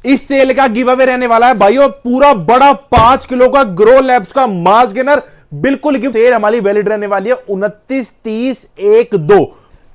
इस सेल का give away रहने वाला है भाइयों, पूरा बड़ा 5 किलो का ग्रो लैब्स का मास गेनर, बिल्कुल गिफ्ट। सेल हमारी वैलिड रहने वाली है 29, 30, 1, 2।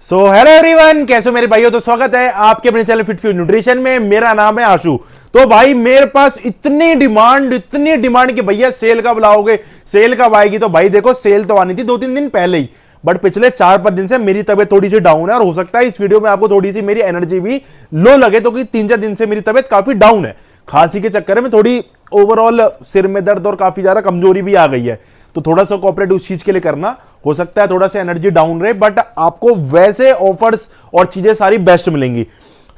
सो हेलो एवरीवन, कैसे हो मेरे भाइयों। तो स्वागत है आपके अपने चैनल फिट फ्यूज न्यूट्रिशन में। मेरा नाम है आशु। तो भाई मेरे पास इतनी डिमांड कि भैया सेल कब लाओगे, सेल कब आएगी। तो भाई देखो, सेल तो आनी थी 2-3 दिन पहले ही, बट पिछले 4-5 दिन से मेरी तबीयत थोड़ी सी डाउन है। और हो सकता है इस वीडियो में आपको थोड़ी सी मेरी एनर्जी भी लो लगे, तो कि 3-4 दिन से मेरी तबीयत काफी डाउन है। खांसी के चक्कर में थोड़ी ओवरऑल सिर में दर्द और काफी ज्यादा कमजोरी भी आ गई है। तो थोड़ा सा कोऑपरेट उस चीज के लिए करना। हो सकता है थोड़ा सा एनर्जी डाउन रहे, बट आपको वैसे ऑफर्स और चीजें सारी बेस्ट मिलेंगी।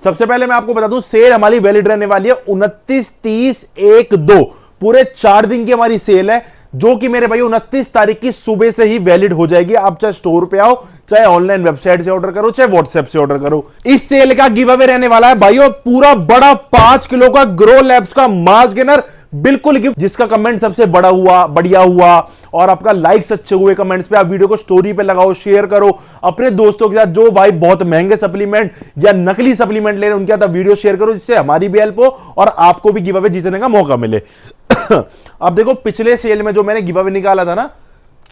सबसे पहले मैं आपको बता दूं, सेल हमारी वैलिड रहने वाली है 29, 30, 1, 2। पूरे 4 दिन की हमारी सेल है, जो कि मेरे भाई 29 तारीख की सुबह से ही वैलिड हो जाएगी। आप चाहे स्टोर पे आओ, चाहे ऑनलाइन वेबसाइट से ऑर्डर करो, चाहे व्हाट्सएप से ऑर्डर करो। इस सेल का गिव अवे रहने वाला है भाइयों, पूरा बड़ा 5 किलो का ग्रो लैब्स का मास गेनर, बिल्कुल गिफ्ट। जिसका कमेंट सबसे बड़ा हुआ, बढ़िया हुआ, और आपका लाइक्स अच्छे हुए कमेंट्स पे, आप वीडियो को स्टोरी पे लगाओ, शेयर करो अपने दोस्तों के साथ, जो भाई बहुत महंगे सप्लीमेंट या नकली सप्लीमेंट ले रहे हैं उनके साथ वीडियो शेयर करो, जिससे हमारी भी हेल्प हो और आपको भी गिव अवे जीतने का मौका मिले। अब देखो, पिछले सेल में जो मैंने गिव अवे निकाला था ना,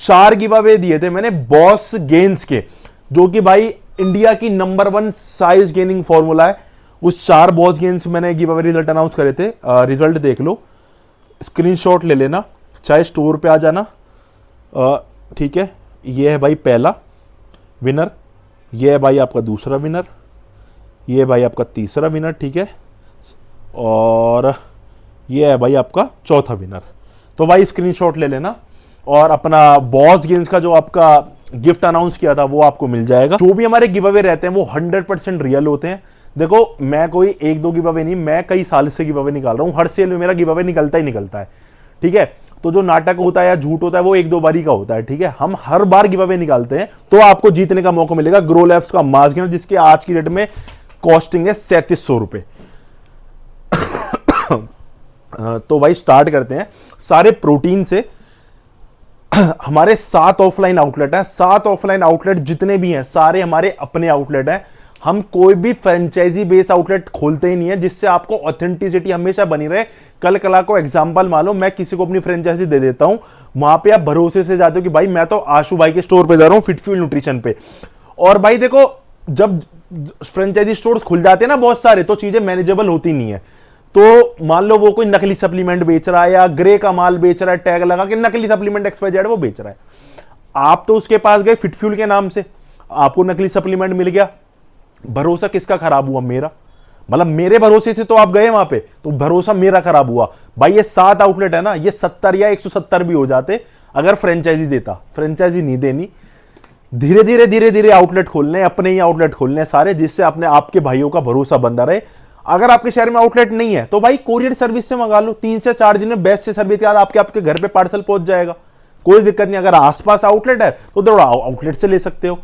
4 गिव अवे दिए थे मैंने बॉस गेन्स के, जो कि भाई इंडिया की नंबर 1 साइज गेनिंग फॉर्मूला है। उस 4 बॉस गेन्स मैंने गिव अवे रिजल्ट अनाउंस करे थे। रिजल्ट देख लो, स्क्रीनशॉट ले लेना, चाहे स्टोर पे आ जाना। ठीक है, ये है भाई पहला विनर, ये है भाई आपका दूसरा विनर, ये है भाई आपका तीसरा विनर, ठीक है, और ये है भाई आपका चौथा विनर। तो भाई स्क्रीनशॉट ले लेना, और अपना बॉस गेम्स का जो आपका गिफ्ट अनाउंस किया था वो आपको मिल जाएगा। जो भी हमारे गिव अवे रहते हैं वो 100% रियल होते हैं। देखो, मैं कोई 1-2 गिव अवे नहीं, मैं कई साल से गिव अवे निकाल रहा हूं। हर सेल में मेरा गिव अवे निकलता ही निकलता है, ठीक है। तो जो नाटक होता है या झूठ होता है वो 1-2 बारी का होता है, ठीक है। हम हर बार गिव अवे निकालते हैं, तो आपको जीतने का मौका मिलेगा ग्रो लैब्स का मास गेनर, जिसके आज की डेट में कॉस्टिंग है 3700 रुपए। तो भाई स्टार्ट करते हैं। सारे प्रोटीन से हमारे 7 ऑफलाइन आउटलेट हैं। 7 ऑफलाइन आउटलेट जितने भी हैं सारे हमारे अपने आउटलेट हैं। हम कोई भी फ्रेंचाइजी बेस्ड आउटलेट खोलते ही नहीं है, जिससे आपको ऑथेंटिसिटी हमेशा बनी रहे। कल कला को एग्जांपल मान लो, मैं किसी को अपनी फ्रेंचाइजी दे देता हूं, वहां पे आप भरोसे से जाते हो कि भाई मैं तो आशु भाई के स्टोर पे जा रहा हूं, फिट फ्यूल न्यूट्रिशन पे। और भाई देखो, जब फ्रेंचाइजी स्टोर्स खुल जाते हैं ना बहुत सारे, तो चीजें मैनेजेबल होती नहीं है। तो मान लो वो कोई नकली सप्लीमेंट बेच रहा है या ग्रे का माल बेच रहा है, टैग लगा के नकली सप्लीमेंट XYZ वो बेच रहा है। आप तो उसके पास गए फिट फ्यूल के नाम से, आपको नकली सप्लीमेंट मिल गया, भरोसा किसका खराब हुआ? मेरा। मतलब मेरे भरोसे से तो आप गए वहां पे, तो भरोसा मेरा खराब हुआ। भाई ये 7 आउटलेट है ना, ये 70 या 170 भी हो जाते अगर फ्रेंचाइजी देता। फ्रेंचाइजी नहीं देनी, धीरे धीरे आउटलेट खोलने, अपने ही आउटलेट खोलने सारे, जिससे अपने आपके भाइयों का भरोसा बंदा रहे। अगर आपके शहर में आउटलेट नहीं है तो भाई कोरियर सर्विस से मंगा लो, 3 से 4 दिन में बेस्ट सर्विस के बाद आपके घर पे पार्सल पहुंच जाएगा, कोई दिक्कत नहीं। अगर आसपास आउटलेट है तो थोड़ा आउटलेट से ले सकते हो।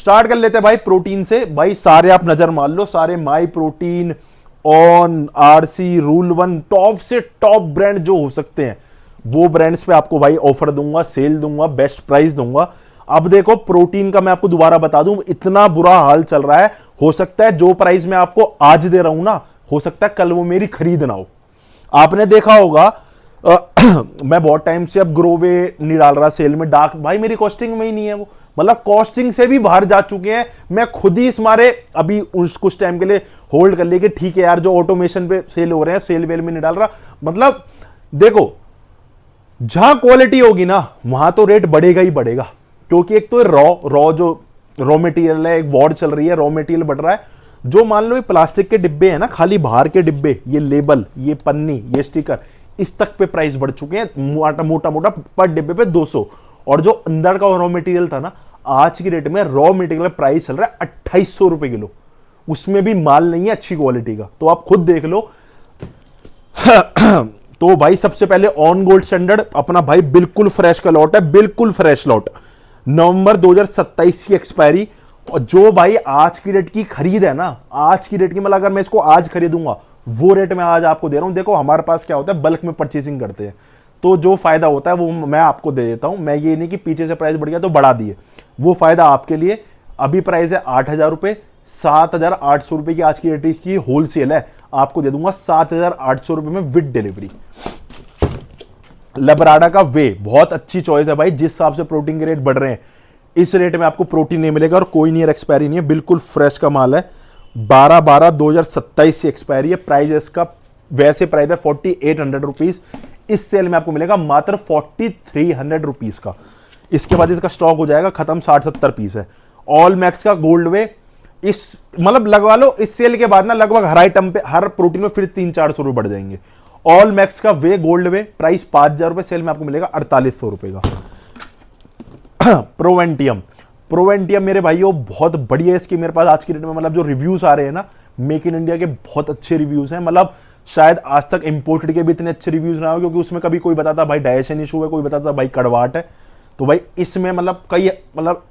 स्टार्ट कर लेते हैं भाई प्रोटीन से। भाई सारे आप नजर मार लो, सारे माई protein, on, RC, rule 1, top से टॉप ब्रांड जो हो सकते हैं वो ब्रांड्स पे आपको भाई ऑफर दूंगा, सेल दूंगा, बेस्ट प्राइस दूंगा। अब देखो, प्रोटीन का मैं आपको दोबारा बता दूं, इतना बुरा हाल चल रहा है, हो सकता है जो प्राइस मैं आपको आज दे रहा हूं ना, हो सकता है कल वो मेरी खरीद ना हो। आपने देखा होगा मैं बहुत टाइम से अब ग्रोवे नहीं डाल रहा सेल में, डार्क भाई मेरी कॉस्टिंग में ही नहीं है वो, मतलब कॉस्टिंग से भी बाहर जा चुके हैं। मैं खुद ही इस मारे अभी कुछ टाइम के लिए होल्ड कर लिए, ठीक है यार, जो ऑटोमेशन पे सेल हो रहे हैं सेल वेल में नहीं डाल रहा। मतलब देखो, जहां क्वालिटी होगी ना वहां तो रेट बढ़ेगा ही बढ़ेगा, क्योंकि एक तो रॉ मटेरियल है, एक वॉर चल रही है, रॉ मटेरियल बढ़ रहा है। जो मान लो ये प्लास्टिक के डिब्बे हैं ना, खाली बाहर के डिब्बे, ये लेबल, ये पन्नी, ये स्टिकर, इस तक पे प्राइस बढ़ चुके हैं, मोटा मोटा पर डिब्बे पे 200। और जो अंदर का रॉ मटेरियल था ना, आज की रेट में रॉ मटेरियल प्राइस चल रहा है 2800 रुपए किलो। उसमें भी माल नहीं है अच्छी क्वालिटी का, तो आप खुद देख लो। तो भाई सबसे पहले ऑन गोल्ड स्टैंडर्ड अपना भाई बिल्कुल फ्रेश का लॉट है, बिल्कुल फ्रेश लॉट, नवंबर 2027 की एक्सपायरी। और जो भाई आज की रेट की खरीद है ना, आज की रेट की, मतलब अगर मैं इसको आज खरीदूंगा वो रेट मैं आज आपको दे रहा हूं। देखो हमारे पास क्या होता है, बल्क में परचेसिंग करते हैं, तो जो फायदा होता है वो मैं आपको दे देता हूं। मैं ये नहीं कि पीछे से प्राइस बढ़ गया तो बढ़ा दिए, वो फायदा आपके लिए। अभी प्राइस है 8,000 रुपए, 7,800 रुपए की आज की रेट की होलसेल है। आपको दे दूंगा 7,800 रुपए में विद डिलीवरी। लबराडा का वे बहुत अच्छी चॉइस है भाई, जिस हिसाब से प्रोटीन के रेट बढ़ रहे हैं इस रेट में आपको प्रोटीन नहीं मिलेगा, और कोई नहीं एक्सपायरी नहीं है, बिल्कुल फ्रेश का माल है। 12/12/2027 की एक्सपायरी है। प्राइस इसका वैसे प्राइस है 4800 रुपीज, इस सेल में आपको मिलेगा मात्र 4300 रुपीज का। इसके बाद इसका स्टॉक हो जाएगा खत्म, 60-70 पीस है। ऑल मैक्स का गोल्ड वे इस मतलब लगवा लो, इस सेल के बाद ना लगभग हर आइटम पे हर प्रोटीन में फिर 300-400 रुपए बढ़ जाएंगे। ऑल मैक्स का वे गोल्ड वे प्राइस 5000 रुपए, सेल में आपको मिलेगा 4800 रुपए का। प्रोवेंटियम मेरे भाइयों बहुत बढ़िया है, इसकी मेरे पास आज की डेट में मतलब जो रिव्यूज आ रहे हैं ना मेक इन इंडिया के बहुत अच्छे रिव्यूज हैं। मतलब शायद आज तक इंपोर्टेड के भी इतने अच्छे रिव्यूज ना हो, क्योंकि उसमें कभी कोई बताता भाई डाइजेशन इशू है, कोई बताता भाई कड़वाहट है, तो भाई इसमें मतलब कई मतलब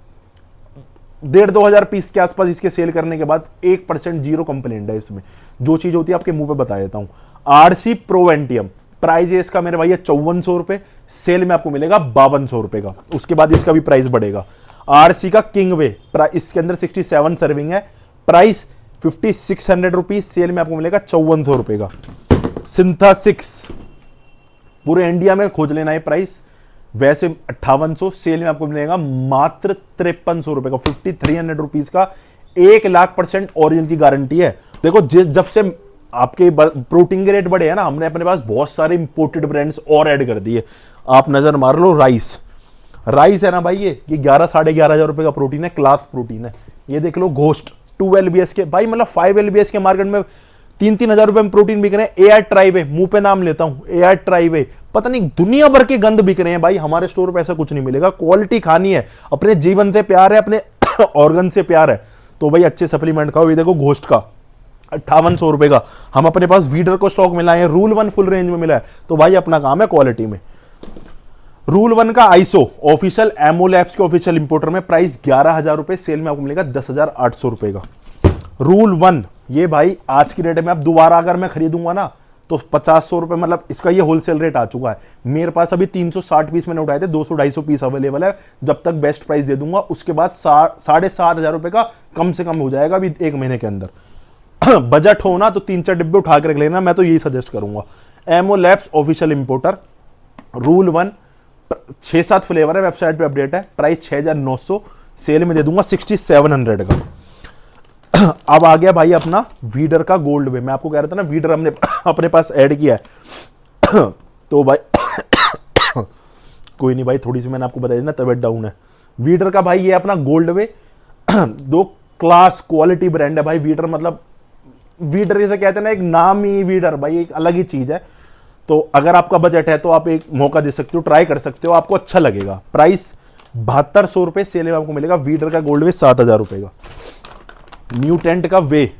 1,500-2 हजार पीस के आसपास इसके सेल करने के बाद 1% जीरो कंप्लेंट है इसमें। जो चीज होती है आपके मुंह पे बता देता हूं। आरसी प्रोवेंटियम प्राइस है इसका मेरे भैया 5400 रुपए, सेल में आपको मिलेगा 5200 रुपए का। उसके बाद इसका भी प्राइस बढ़ेगा। आरसी का किंग वे इसके अंदर 67 सर्विंग है, प्राइस 5600 रुपीज, सेल में आपको मिलेगा 5400 रुपए का। सिंथा 6 पूरे इंडिया में खोज लेना है प्राइस, वैसे 5800, सेल में आपको मिलेगा मात्र 5300 रुपए का। 5300 रुपीज का 1,00,000% ओरिजिनल की गारंटी है। देखो जब से आपके प्रोटीन के रेट बढ़े हैं ना, हमने अपने पास बहुत सारे इंपोर्टेड ब्रांड्स और ऐड कर दिए। आप नजर मार लो, राइस है ना भाई, ये 11-11,500 रुपए का प्रोटीन है, क्लास प्रोटीन है। ये देख लो घोस्ट 2 LBS के भाई, मतलब 5 LBS के मार्केट में 3-3 हजार रुपए में प्रोटीन बिक रहे हैं। एआर ट्राइवे, मुंह पे नाम लेता हूं, एआर ट्राइवे, पता नहीं दुनिया भर के गंद बिक रहे हैं भाई। हमारे स्टोर पे ऐसा कुछ नहीं मिलेगा। क्वालिटी खानी है, अपने जीवन से प्यार है, अपने ऑर्गन से प्यार है, तो भाई अच्छे सप्लीमेंट खाओ। ये देखो घोस्ट का 5800 रुपए का। हम अपने पास वीडर को स्टॉक मिला है, रूल 1 फुल रेंज में मिला है, तो भाई अपना काम है क्वालिटी में। रूल 1 का आइसो ऑफिशियल एमोलैब्स के ऑफिशियल इंपोर्टर में प्राइस 11,000 रुपए, सेल में आपको मिलेगा 10,800 रुपए का। रूल 1 ये भाई आज की रेट में, अब दोबारा अगर मैं खरीदूंगा ना तो 50-100 रुपए, मतलब इसका ये होलसेल रेट आ चुका है। मेरे पास अभी 360 पीस मैंने उठाए थे, 200-250 पीस अवेलेबल है। जब तक बेस्ट प्राइस दे दूंगा उसके बाद 7,500 रुपए का कम से कम हो जाएगा अभी 1 महीने के अंदर। बजट हो ना तो 3-4 डिब्बे उठा के रख लेना, मैं तो यही सजेस्ट करूंगा। एमोलैब्स ऑफिशियल इंपोर्टर रूल 1 6-7 फ्लेवर है, वेबसाइट पे अपडेट है, प्राइस 6,900, सेल में दे दूंगा 6,700 का। अब आ गया भाई अपना वीडर का गोल्ड वे। मैं आपको कह रहा था ना वीडर हमने अपने पास ऐड किया है तो भाई कोई नहीं भाई, थोड़ी सी मैंने आपको बताया ना तबियत डाउन है। वीडर का भाई ये अपना गोल्ड वे 2 क्लास क्वालिटी ब्रांड है भाई। वीडर मतलब वीडर जैसे कहते हैं ना, एक नाम ही वीडर भाई, एक अलग ही चीज है। तो अगर आपका बजट है तो आप एक मौका दे सकते हो, ट्राई कर सकते हो, आपको अच्छा लगेगा। प्राइस 7200 रुपए, सेल में आपको मिलेगा वीडर का गोल्ड वे 7,000 रुपए का। म्यूटेंट का वे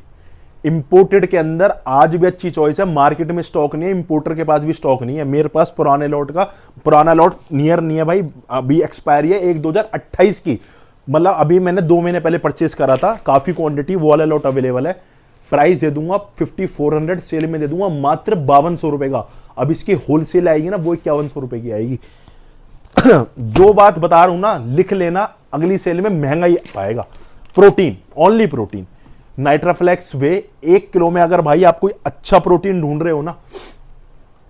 इंपोर्टेड के अंदर आज भी अच्छी चॉइस है, मार्केट में स्टॉक नहीं है, इंपोर्टर के पास भी स्टॉक नहीं है। मेरे पास पुराने लॉट का पुराना लॉट नियर नहीं है भाई, अभी एक्सपायरी है 1/2028 की, मतलब अभी मैंने 2 महीने पहले परचेस करा था, काफी क्वांटिटी, वो वाला लॉट अवेलेबल है। प्राइस दे दूंगा 5400, सेल में दे दूंगा मात्र 5200 रुपए का। अब इसकी होलसेल आएगी ना वो 5100 रुपए की आएगी। जो बात बता रहा हूं ना लिख लेना, अगली सेल में महंगा ही पाएगा। प्रोटीन, ओनली प्रोटीन, नाइट्राफ्लेक्स वे 1 किलो में। अगर भाई आप कोई अच्छा प्रोटीन ढूंढ रहे हो ना,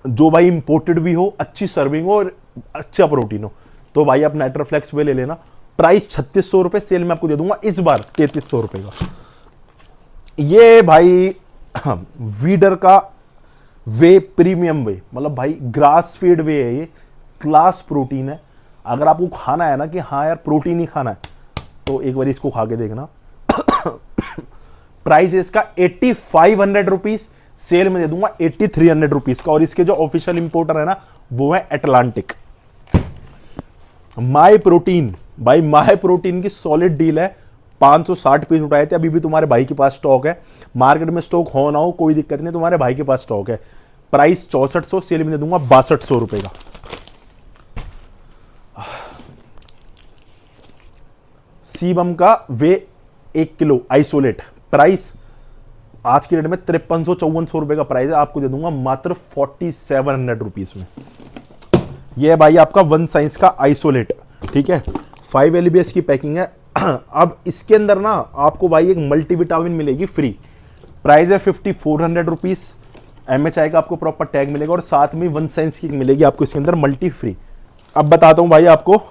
जो भाई इंपोर्टेड भी हो, अच्छी सर्विंग हो और अच्छा प्रोटीन हो, तो भाई आप नाइट्राफ्लेक्स वे ले लेना। प्राइस 3600 रुपए, सेल में आपको दे दूंगा इस बार 3300 रुपए का। ये भाई वीडर का वे प्रीमियम वे, मतलब भाई ग्रास फीड वे है, ये क्लास प्रोटीन है। अगर आपको खाना है ना कि हाँ यार प्रोटीन ही खाना है, तो एक बार इसको खा के देखना। प्राइस है इसका 8500 रुपीज, सेल में दे दूंगा 8300 रुपीज का। और इसके जो ऑफिशियल इंपोर्टर है ना वो है एटलांटिक। माय प्रोटीन भाई, माय प्रोटीन की सॉलिड डील है, 560 पीस उठाए थे, अभी भी तुम्हारे भाई के पास स्टॉक है। मार्केट में स्टॉक हो ना हो कोई दिक्कत नहीं, तुम्हारे भाई के पास स्टॉक है। प्राइस 6400, सेल में दे दूंगा 6200 रुपए का। सीबम का वे 1 किलो आइसोलेट, प्राइस आज की डेट में 5300-5400 रुपए का प्राइस है, आपको दे दूंगा मात्र 4700 रुपीज में। यह भाई आपका वन साइंस का आइसोलेट, ठीक है, 5 LBS की पैकिंग है। अब इसके अंदर ना आपको भाई एक मल्टीविटामिन मिलेगी फ्री, प्राइस है 5400 रुपीज। MHI का आपको प्रॉपर टैग मिलेगा और साथ में 1 साइंस की मिलेगी आपको इसके अंदर मल्टी फ्री। अब बताता हूं भाई आपको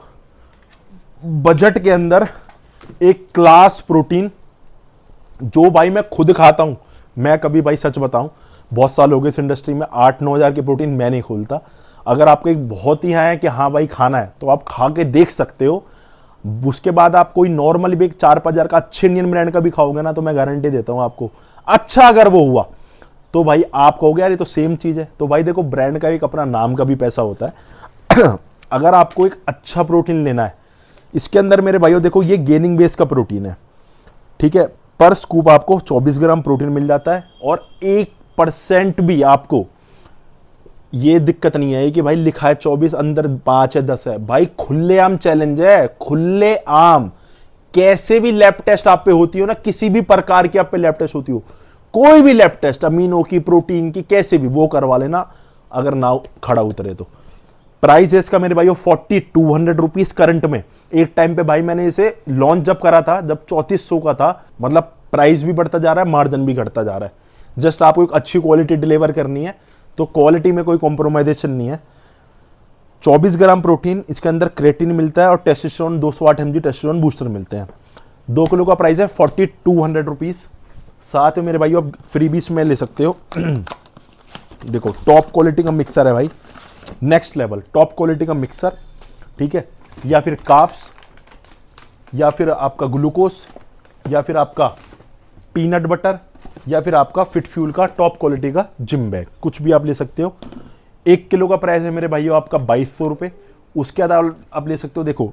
बजट के अंदर एक क्लास प्रोटीन जो भाई मैं खुद खाता हूं। मैं कभी भाई सच बताऊं, बहुत साल हो गए इस इंडस्ट्री में, 8-9 हज़ार की प्रोटीन मैं नहीं खोलता। अगर आपको एक बहुत ही है कि हाँ भाई खाना है तो आप खा के देख सकते हो। उसके बाद आप कोई नॉर्मल भी 4-5 हज़ार का अच्छे इंडियन ब्रांड का भी खाओगे ना, तो मैं गारंटी देता हूं आपको, अच्छा अगर वो हुआ तो भाई आप कहोगे यार ये तो सेम चीज है। तो भाई देखो, ब्रांड का एक अपना नाम का भी पैसा होता है। अगर आपको एक अच्छा प्रोटीन लेना है, इसके अंदर मेरे भाइयों देखो ये गेनिंग बेस का प्रोटीन है, ठीक है। पर स्कूप आपको 24 ग्राम प्रोटीन मिल जाता है और 1% भी आपको ये दिक्कत नहीं है कि भाई लिखा है 24 अंदर 5 है 10 है। भाई खुलेआम चैलेंज है, खुलेआम। कैसे भी लैब टेस्ट आप पे होती हो ना, किसी भी प्रकार की आप पे लैब टेस्ट होती हो, कोई भी लैब टेस्ट अमीनो की, प्रोटीन की, कैसे भी वो करवा लेना अगर नाव खड़ा उतरे तो। प्राइस है इसका मेरे भाइयों 4200 रुपीज करंट में। एक टाइम पे भाई मैंने इसे लॉन्च जब करा था, जब 3400 का था, मतलब प्राइस भी बढ़ता जा रहा है, मार्जिन भी घटता जा रहा है। जस्ट आपको एक अच्छी क्वालिटी डिलीवर करनी है तो क्वालिटी में कोई कॉम्प्रोमाइजेशन नहीं है। 24 ग्राम प्रोटीन, इसके अंदर क्रेटिन मिलता है और टेस्टोस्टेरोन 208 mg टेस्टोस्टेरोन बूस्टर मिलते हैं। 2 किलो का प्राइस है 4200 रुपीज। साथ में मेरे भाइयों आप फ्रीबीस में ले सकते हो। देखो टॉप क्वालिटी का मिक्सर है भाई, नेक्स्ट लेवल टॉप क्वालिटी का मिक्सर, ठीक है। या फिर कार्ब्स, या फिर आपका ग्लूकोस, या फिर आपका पीनट बटर, या फिर आपका फिट फ्यूल का टॉप क्वालिटी का जिम बैग, कुछ भी आप ले सकते हो। 1 किलो का प्राइस है मेरे भाइयों आपका 2200 रुपये। उसके बाद आप ले सकते हो, देखो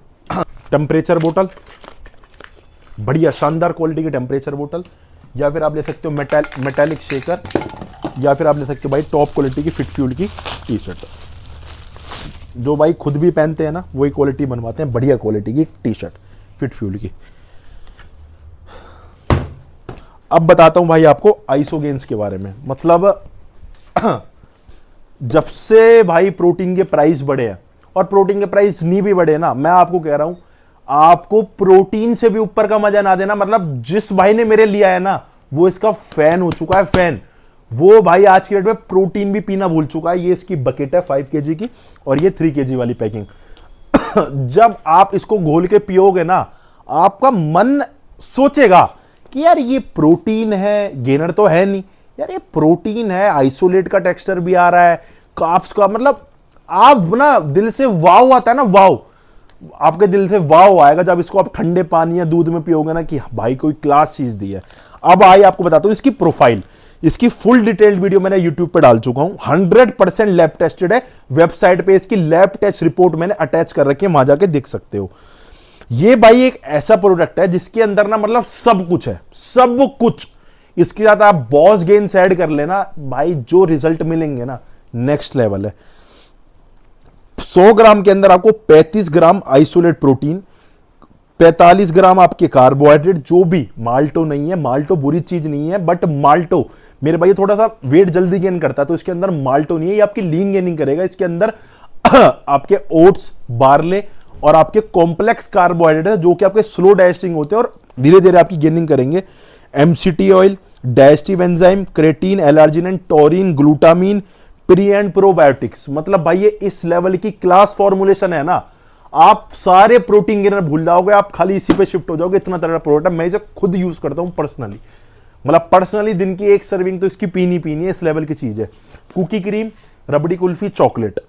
टेम्परेचर बोतल, बढ़िया शानदार क्वालिटी की टेम्परेचर बोतल, या फिर आप ले सकते हो मेटालिक शेकर, या फिर आप ले सकते हो भाई टॉप क्वालिटी की फिट फ्यूल की टी शर्ट। जो भाई खुद भी पहनते हैं ना, वही क्वालिटी बनवाते हैं, बढ़िया क्वालिटी की टी शर्ट फिट फ्यूल की। अब बताता हूं भाई आपको आइसोगेन्स के बारे में। मतलब जब से भाई प्रोटीन के प्राइस बढ़े हैं, और प्रोटीन के प्राइस नहीं भी बढ़े ना, मैं आपको कह रहा हूं आपको प्रोटीन से भी ऊपर का मजा ना देना। मतलब जिस भाई ने मेरे लिया है ना, वो इसका फैन हो चुका है, फैन। वो भाई आज की डेट में प्रोटीन भी पीना भूल चुका है। ये इसकी बकेट है 5 kg की, और ये 3 kg वाली पैकिंग। जब आप इसको घोल के पियोगे ना, आपका मन सोचेगा कि यार ये प्रोटीन है, गेनर तो है नहीं यार, ये प्रोटीन है, आइसोलेट का टेक्सचर भी आ रहा है, कार्ब्स का, मतलब आप ना दिल से वाव आता है ना, वाव, आपके दिल से वाव आएगा जब इसको आप ठंडे पानी या दूध में पियोगे ना, कि भाई कोई क्लास चीज दी है। अब आई आपको बताता हूं इसकी प्रोफाइल। इसकी फुल डिटेल्ड वीडियो मैंने YouTube पे डाल चुका हूं, 100% लैब टेस्टेड है। वेबसाइट पे इसकी लैब टेस्ट रिपोर्ट मैंने अटैच कर रखी है, वहां जाके देख सकते हो। ये भाई एक ऐसा प्रोडक्ट है जिसके अंदर ना मतलब सब कुछ है, सब कुछ। इसके साथ आप बॉस गेन्स ऐड कर लेना भाई, जो रिजल्ट मिलेंगे ना नेक्स्ट लेवल है। 100 ग्राम के अंदर आपको 35 ग्राम आइसोलेट प्रोटीन, 45 ग्राम आपके कार्बोहाइड्रेट, जो भी माल्टो नहीं है, माल्टो बुरी चीज नहीं है, बट माल्टो मेरे भाई थोड़ा सा वेट जल्दी गेन करता है, तो इसके अंदर माल्टो नहीं है, ये आपकी लीन गेनिंग करेगा। इसके अंदर आपके ओट्स, बार्ले और आपके कॉम्प्लेक्स कार्बोहाइड्रेट है, जो कि आपके स्लो डाइजेस्टिंग होते हैं और धीरे धीरे आपकी गेनिंग करेंगे। MCT oil, digestive enzyme, creatine, L arginine, taurine, glutamine, pre and probiotics. मतलब भाई ये इस लेवल की क्लास फॉर्मुलेशन है ना, आप सारे प्रोटीन गेनर भूल जाओगे, आप खाली इसी पे शिफ्ट हो जाओगे। इतना तगड़ा प्रोडक्ट है, मैं इसे खुद यूज करता हूं पर्सनली। मतलब पर्सनली दिन की एक सर्विंग तो इसकी पीनी पीनी है, इस लेवल की चीज है। कुकी क्रीम, रबड़ी कुल्फी, चॉकलेट,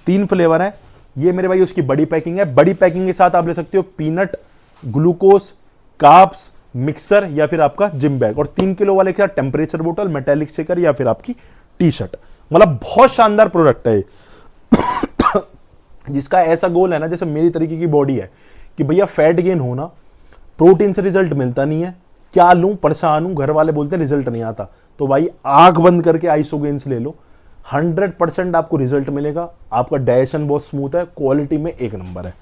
3 फ्लेवर है। ये मेरे भाई उसकी बड़ी पैकिंग है। बड़ी पैकिंग के साथ आप ले सकते हो पीनट, ग्लूकोस, कार्ब्स, मिक्सर, या फिर आपका जिम बैग, और 3 किलो वाले के साथ टेम्परेचर बोतल, मेटालिक शेकर, या फिर आपकी टी शर्ट। मतलब बहुत शानदार प्रोडक्ट है जिसका ऐसा गोल है ना, जैसे मेरी तरीके की बॉडी है कि भैया फैट गेन होना, प्रोटीन से रिजल्ट मिलता नहीं है, क्या लूं, परेशान हूं, घर वाले बोलते हैं रिजल्ट नहीं आता, तो भाई आंख बंद करके आइसोगेन्स ले लो, 100% आपको रिजल्ट मिलेगा। आपका डाइजेशन बहुत स्मूथ है, क्वालिटी में एक नंबर है।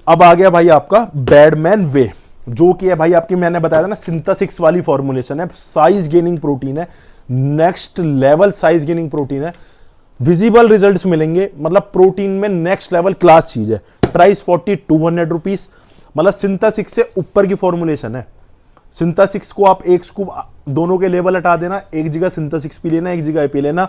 अब आ गया भाई आपका बैडमैन वे, जो कि है भाई आपकी, मैंने बताया था ना, सिंथेसिस वाली फॉर्मुलेशन है, साइज गेनिंग प्रोटीन है, next level size gaining protein है, विजिबल रिजल्ट्स मिलेंगे। मतलब प्रोटीन में नेक्स्ट लेवल क्लास चीज है। प्राइस 4200 रुपीज, मतलब सिंथेसिस से ऊपर की फॉर्मुलेशन है। सिंथेसिक्स को आप एक स्कूप दोनों के लेवल हटा देना, एक जगह सिंथेसिक्स पी लेना, एक जगह पी लेना,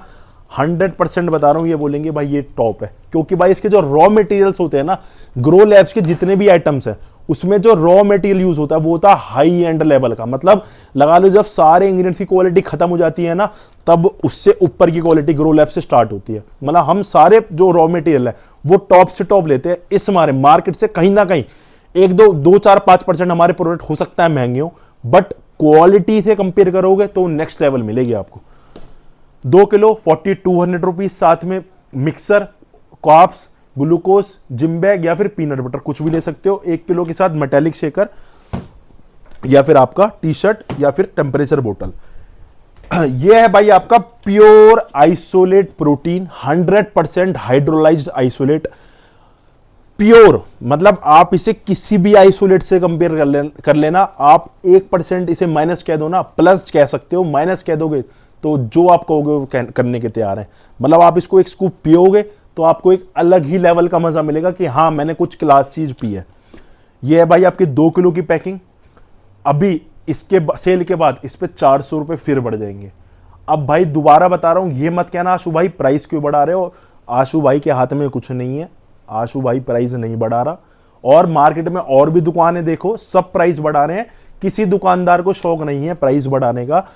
100% बता रहा हूं, ये बोलेंगे भाई ये टॉप है। क्योंकि भाई इसके जो रॉ मटेरियल्स होते हैं ना, ग्रो लैब्स के जितने भी आइटम्स हैं उसमें जो रॉ मटेरियल यूज होता है वो होता है हाई एंड लेवल का। मतलब लगा लो जब सारे इंग्रेडिएंट्स की क्वालिटी खत्म हो जाती है ना, तब उससे ऊपर की क्वालिटी ग्रो लैब से स्टार्ट होती है। मतलब हम सारे जो रॉ मटेरियल है वो टॉप से टॉप लेते हैं। इस हमारे मार्केट से कहीं ना कहीं 1-2-4-5% हमारे प्रोडक्ट हो सकता है महंगे हो, बट क्वालिटी से कंपेयर करोगे तो नेक्स्ट लेवल मिलेगी आपको। 2 किलो 4200 रुपीज, साथ में मिक्सर, कॉप्स, ग्लूकोज, जिम बैग या फिर पीनट बटर कुछ भी ले सकते हो। 1 किलो के साथ मेटालिक शेकर या फिर आपका टी शर्ट या फिर टेम्परेचर बोतल। यह है भाई आपका pure isolate protein, 100% hydrolysed isolate. Pure मतलब आप इसे किसी भी आइसोलेट से कंपेयर कर लेना। आप 1% इसे माइनस कह दो ना, प्लस कह सकते हो, माइनस कह दोगे तो जो आप कहोगे वो करने के तैयार हैं। मतलब आप इसको एक स्कूप पियोगे तो आपको एक अलग ही लेवल का मजा मिलेगा कि हाँ मैंने कुछ क्लास चीज पी है। ये है भाई आपकी 2 किलो की पैकिंग। अभी इसके सेल के बाद इस पे 400 रुपए फिर बढ़ जाएंगे। अब भाई दोबारा बता रहा हूं, ये मत कहना आशु भाई प्राइस क्यों बढ़ा रहे हो। आशु भाई के हाथ में कुछ नहीं है, आशु भाई प्राइस नहीं बढ़ा रहा। और मार्केट में और भी दुकानें देखो, सब प्राइस बढ़ा रहे हैं। किसी दुकानदार को शौक नहीं है प्राइस बढ़ाने का।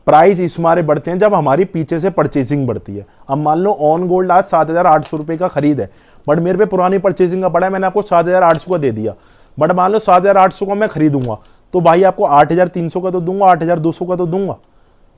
प्राइस इस मारे बढ़ते हैं जब हमारी पीछे से परचेसिंग बढ़ती है। अब मान लो ऑन गोल्ड आज 7,800 रुपए का खरीद है, बट मेरे पे पुरानी परचेसिंग का पड़ा है, मैंने आपको 7,800 का दे दिया। बट मान लो 7,800 का मैं खरीदूंगा तो भाई आपको 8,300 का तो दूंगा, 8,200 का तो दूंगा।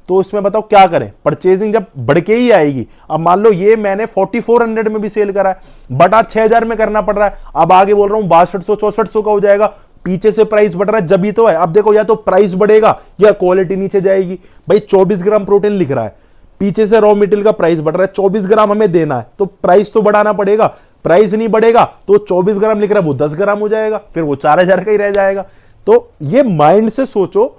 तो इसमें बताओ क्या करें, परचेजिंग जब बढ़ के ही आएगी। अब मान लो ये मैंने 4400 में भी सेल करा है, बट आज 6,000 में करना पड़ रहा है। अब आगे बोल रहा हूं 6200-6400 का हो जाएगा, पीछे से प्राइस बढ़ रहा है जब ही तो है। अब देखो या तो प्राइस बढ़ेगा या क्वालिटी नीचे जाएगी। भाई 24 ग्राम प्रोटीन लिख रहा है, पीछे से रॉ मटेरियल का प्राइस बढ़ रहा है, 24 ग्राम हमें देना है तो प्राइस तो बढ़ाना पड़ेगा। प्राइस नहीं बढ़ेगा तो 24 ग्राम लिख रहा है वो 10 ग्राम हो जाएगा, फिर वो 4,000 का ही रह जाएगा। तो ये माइंड से सोचो,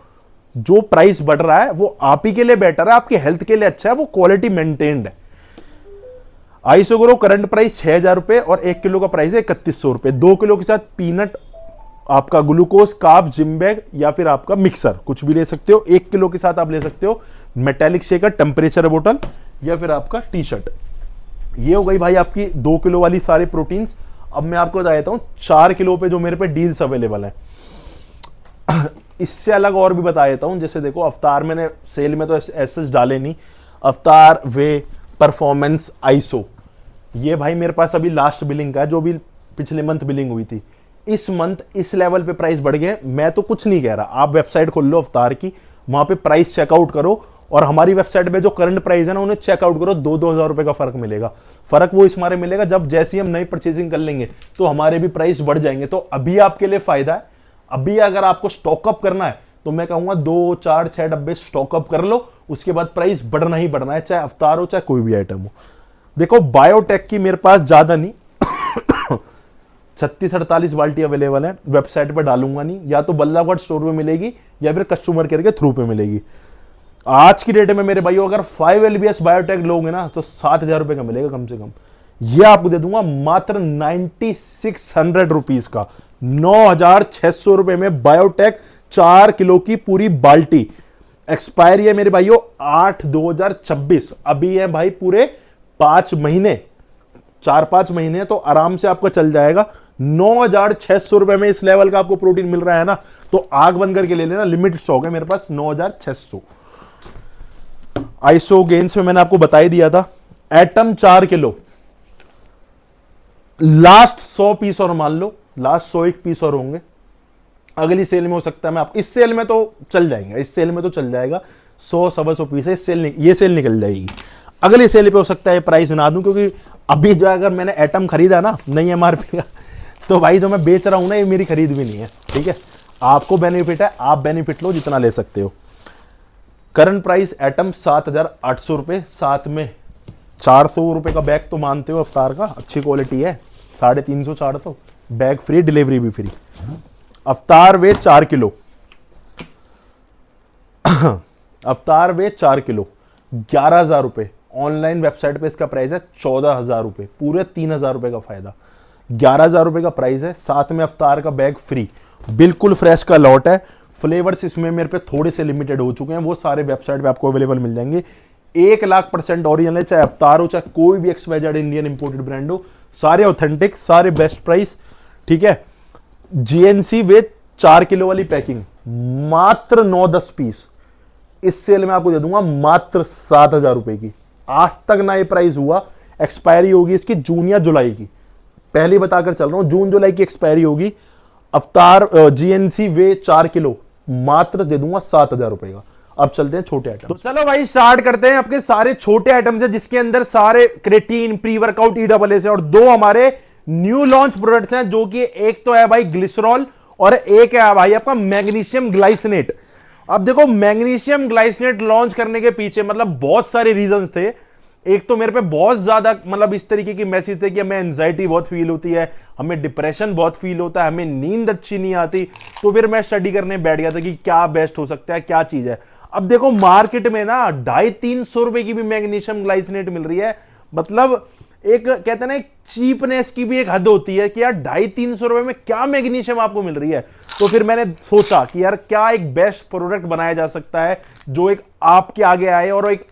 जो प्राइस बढ़ रहा है वो आप ही के लिए बेटर है, आपके हेल्थ के लिए अच्छा है, वो क्वालिटी मेंटेन्ड है। आइसोग्रो करंट प्राइस 6,000 रुपए और 1 किलो का प्राइस है 3100 रुपए। 2 किलो के साथ पीनट, आपका ग्लूकोज, कार्ब, जिम बैग या फिर आपका मिक्सर कुछ भी ले सकते हो। 1 किलो के साथ आप ले सकते हो मेटालिक शेकर, टेम्परेचर बोतल या फिर आपका टी शर्ट। ये हो गई भाई आपकी 2 किलो वाली सारी प्रोटीन्स। अब मैं आपको बता देता हूं 4 किलो पे जो मेरे पे डील्स अवेलेबल है। इससे अलग और भी बता देता हूं, जैसे देखो अवतार मैंने सेल में तो ऐसे डाले नहीं, अवतार, वे, परफॉर्मेंस, आइसो, ये भाई मेरे पास अभी लास्ट बिलिंग का है, जो भी पिछले मंथ बिलिंग हुई थी। इस मंथ इस लेवल पे प्राइस बढ़ गए। मैं तो कुछ नहीं कह रहा, आप वेबसाइट खोल लो अवतार की, वहां पे प्राइस चेकआउट करो और हमारी वेबसाइट पे जो करंट प्राइस है ना उन्हें चेकआउट करो। 2-2 हजार रुपए का फर्क मिलेगा। फर्क वो इस मारे मिलेगा जब जैसे ही हम नई परचेजिंग कर लेंगे तो हमारे भी प्राइस बढ़ जाएंगे। तो अभी आपके लिए फायदा है। अभी अगर आपको स्टॉकअप करना है तो मैं कहूंगा 2, 4, 6 डब्बे स्टॉकअप कर लो, उसके बाद प्राइस बढ़ना ही बढ़ना है, चाहे अवतार हो चाहे कोई भी आइटम हो। देखो बायोटेक की मेरे पास ज्यादा नहीं 36-48 बाल्टी अवेलेबल है। वेबसाइट पर डालूंगा नहीं, या तो बल्लाघाट स्टोर में मिलेगी या फिर कस्टमर केयर के थ्रू पे मिलेगी। आज की डेट में मेरे भाइयों अगर 5 LBS बायोटेक लोगे ना तो 7,000 रुपए का मिलेगा कम से कम। ये आपको दे दूंगा मात्र 9600 रुपीज का, 9,600 रुपए में बायोटेक 4 किलो की पूरी बाल्टी। एक्सपायरी है मेरे भाइयों 8/2026। अभी है भाई पूरे 5 महीने, 4-5 महीने तो आराम से आपका चल जाएगा। 9,600 रुपए में इस लेवल का आपको प्रोटीन मिल रहा है ना, तो आग बंद करके ले लेना, लिमिट स्टॉक है मेरे पास 9,600। आइसो गेन्स में मैंने आपको बता ही दिया था। एटम 4 किलो, लास्ट 100 पीस और मान लो लास्ट 101 पीस और होंगे। अगली सेल में हो सकता है मैं आपको, इस सेल में तो चल जाएगा, इस सेल में तो चल जाएगा 100-125 पीस है, ये सेल निकल जाएगी। अगली सेल पे हो सकता है प्राइस बना दूं, क्योंकि अभी जो अगर मैंने एटम खरीदा ना नई MRP का, तो भाई जो मैं बेच रहा हूं ना ये मेरी खरीद भी नहीं है। ठीक है, आपको बेनिफिट है, आप बेनिफिट लो जितना ले सकते हो। करंट प्राइस एटम 7,800 रुपए, साथ में 400 रुपए का बैग तो मानते हो अवतार का, अच्छी क्वालिटी है, 350-400 बैग फ्री, डिलीवरी भी फ्री। अवतार वे 4 किलो अवतार वे 4 किलो 11,000 रुपए। ऑनलाइन वेबसाइट पे इसका प्राइस है 14,000 रुपए, पूरे 3,000 रुपए का फायदा। 11,000 रुपए का प्राइस है, साथ में अवतार का बैग फ्री, बिल्कुल फ्रेश का लॉट है। फ्लेवर्स इसमें मेरे पे थोड़े से लिमिटेड हो चुके हैं, वो सारे वेबसाइट पे आपको अवेलेबल मिल जाएंगे। 1,00,000% ओरिजिनल है, चाहे अवतार हो, चाहे कोई भी XYZ इंडियन इंपोर्टेड ब्रांड हो, सारे ऑथेंटिक, सारे बेस्ट प्राइस। ठीक है, GNC वे 4 किलो वाली पैकिंग मात्र 9-10 पीस इस सेल में आपको दे दूंगा मात्र 7,000 रुपए की। आज तक ना ये प्राइस हुआ। एक्सपायरी होगी इसकी जून या जुलाई की, पहले बताकर चल रहा हूं, जून जुलाई की एक्सपायरी होगी। अवतार GNC वे 4 किलो मात्र दे दूंगा 7,000 रुपए का। अब चलते हैं छोटे आइटम। तो चलो भाई स्टार्ट करते हैं आपके सारे छोटे आइटम से, जिसके अंदर सारे क्रेटीन, प्री वर्कआउट, EAA से, और 2 हमारे न्यू लॉन्च प्रोडक्ट्स हैं, जो कि एक तो है भाई ग्लिसरॉल और एक है भाई आपका मैग्नीशियम ग्लाइसिनेट। अब देखो मैग्नीशियम ग्लाइसिनेट लॉन्च करने के पीछे मतलब बहुत सारे रीजंस थे। एक तो मेरे पे बहुत ज्यादा मतलब इस तरीके की मैसेज थे कि हमें एंजाइटी बहुत फील होती है, हमें डिप्रेशन बहुत फील होता है, हमें नींद अच्छी नहीं आती। तो फिर मैं स्टडी करने बैठ गया था कि क्या बेस्ट हो सकता है, क्या चीज है। अब देखो मार्केट में ना 250-300 रुपए की भी मैग्नीशियम ग्लाइसिनेट मिल रही है। मतलब एक कहते हैं ना, एक चीपनेस की भी एक हद होती है कि यार 250-300 रुपए में क्या मैग्नीशियम आपको मिल रही है। तो फिर मैंने सोचा कि यार क्या एक बेस्ट प्रोडक्ट बनाया जा सकता है जो एक आपके आगे आए और एक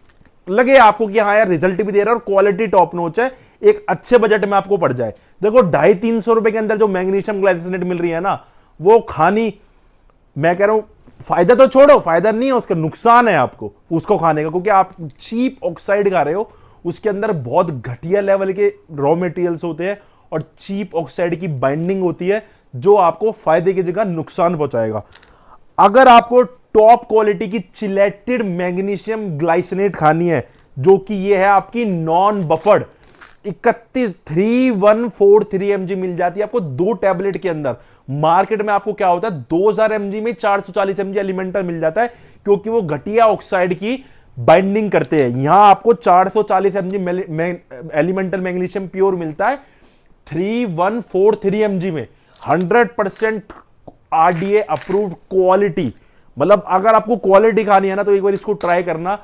लगे आपको कि हाँ यार रिजल्ट भी दे रहा है और क्वालिटी टॉप नॉच है, एक अच्छे बजट में आपको पड़ जाए। देखो 250-300 रुपए के अंदर जो मैग्नीशियम ग्लाइसिनेट मिल रही है ना, वो खानी, मैं कह रहा हूं फायदा तो छोड़ो, फायदा नहीं है उसका, नुकसान है आपको उसको खाने का, क्योंकि आप चीप ऑक्साइड खा रहे हो। उसके अंदर बहुत घटिया लेवल के रॉ मटेरियल्स होते हैं और चीप ऑक्साइड की बाइंडिंग होती है, जो आपको फायदे की जगह नुकसान पहुंचाएगा। अगर आपको टॉप क्वालिटी की चिलेटेड मैग्नीशियम ग्लाइसिनेट खानी है, जो कि ये है आपकी नॉन बफर्ड, 31,143 mg मिल जाती है आपको 2 टैबलेट के अंदर। मार्केट में आपको क्या होता है 2,000 mg में 440 mg एलिमेंटल मिल जाता है, क्योंकि वो घटिया ऑक्साइड की बाइंडिंग करते हैं। यहां आपको 440 mg एलिमेंटल मैग्नीशियम प्योर मिलता है 3143 mg में, 100% RDA अप्रूव्ड क्वालिटी। मतलब अगर आपको क्वालिटी खानी है ना, तो एक बार इसको ट्राई करना।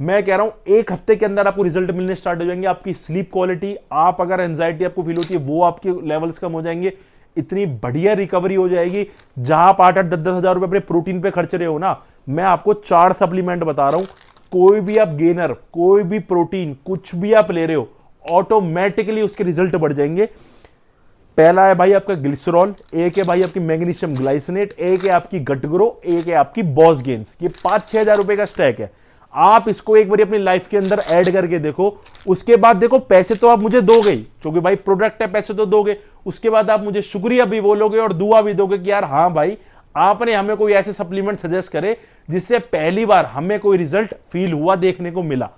मैं कह रहा हूं 1 हफ्ते के अंदर आपको रिजल्ट मिलने स्टार्ट हो जाएंगे। आपकी स्लीप क्वालिटी, आप अगर एंजाइटी आपको फील होती है वो आपके लेवल्स कम हो जाएंगे, इतनी बढ़िया रिकवरी हो जाएगी। जहां आप 8-8, 10-10 हजार रुपए अपने प्रोटीन पे खर्च रहे हो ना, मैं आपको 4 सप्लीमेंट बता रहा हूं, कोई भी आप गेनर, कोई भी प्रोटीन, कुछ भी आप ले रहे हो, ऑटोमेटिकली उसके रिजल्ट बढ़ जाएंगे। पहला है भाई आपका ग्लिसरॉल, एक है भाई आपकी मैग्नीशियम ग्लाइसिनेट, एक है आपकी गट ग्रो, एक है आपकी बॉस गेन्स। ये 5-6 हजार रुपए का स्टैक है। आप इसको एक बार अपनी लाइफ के अंदर ऐड करके देखो। उसके बाद देखो पैसे तो आप मुझे दोगे ही, क्योंकि भाई प्रोडक्ट है, पैसे तो दोगे। उसके बाद आप मुझे शुक्रिया भी बोलोगे और दुआ भी दोगे कि यार हाँ भाई आपने हमें कोई ऐसे सप्लीमेंट सजेस्ट करे जिससे पहली बार हमें कोई रिजल्ट फील हुआ, देखने को मिला।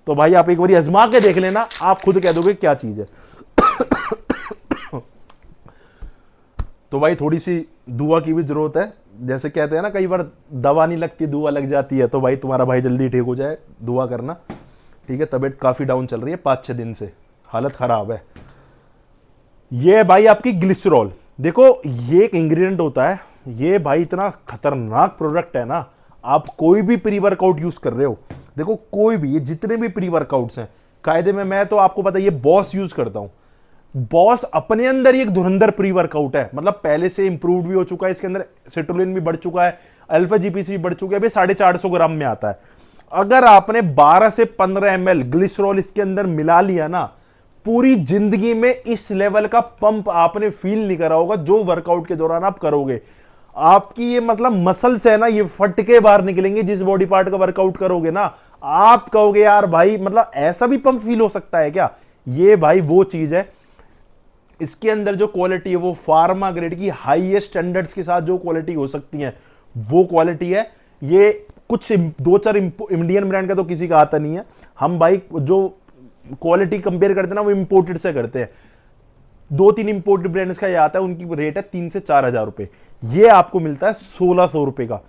तो भाई आप एक बार आजमा के देख लेना, आप खुद कह दोगे क्या चीज है। तो भाई थोड़ी सी दुआ की भी जरूरत है। जैसे कहते हैं ना, कई बार दवा नहीं लगती दुआ लग जाती है। तो भाई तुम्हारा भाई जल्दी ठीक हो जाए, दुआ करना। ठीक है, तबीयत काफी डाउन चल रही है 5-6 दिन से, हालत खराब है। ये भाई आपकी ग्लिसरॉल, देखो ये एक इंग्रेडिएंट होता है, ये भाई इतना खतरनाक प्रोडक्ट है ना। आप कोई भी प्री वर्कआउट यूज कर रहे हो, देखो कोई भी, ये जितने भी प्री वर्कआउट्स हैं कायदे में, मैं तो आपको पता है ये बॉस यूज करता हूं। बॉस अपने अंदर ही एक धुरंधर प्री वर्कआउट है, मतलब पहले से इंप्रूव भी हो चुका है, इसके अंदर सिट्रोलिन भी बढ़ चुका है, अल्फा जीपीसी भी बढ़ चुका है, अभी 450 ग्राम में आता है। अगर आपने 12 से 15 ml ग्लिसरॉल इसके अंदर मिला लिया ना, पूरी जिंदगी में इस लेवल का पंप आपने फील नहीं करा होगा जो वर्कआउट के दौरान आप करोगे। आपकी ये मतलब मसल्स है ना, ये फट के बाहर निकलेंगे। जिस बॉडी पार्ट का वर्कआउट करोगे ना, आप कहोगे यार भाई मतलब ऐसा भी पंप फील हो सकता है क्या। ये भाई वो चीज है। इसके अंदर जो क्वालिटी है वो फार्मा ग्रेड की हाईएस्ट स्टैंडर्ड्स के साथ जो क्वालिटी हो सकती है वो क्वालिटी है। ये कुछ 2-4 इंडियन ब्रांड का तो किसी का आता नहीं है। हम भाई जो क्वालिटी कंपेयर करते हैं ना, वो इंपोर्टेड से करते हैं। 2-3 इंपोर्टेड ब्रांड्स का ये आता है, उनकी रेट है 3 से 4 हजार रुपए। ये आपको मिलता है 1600 रुपए का।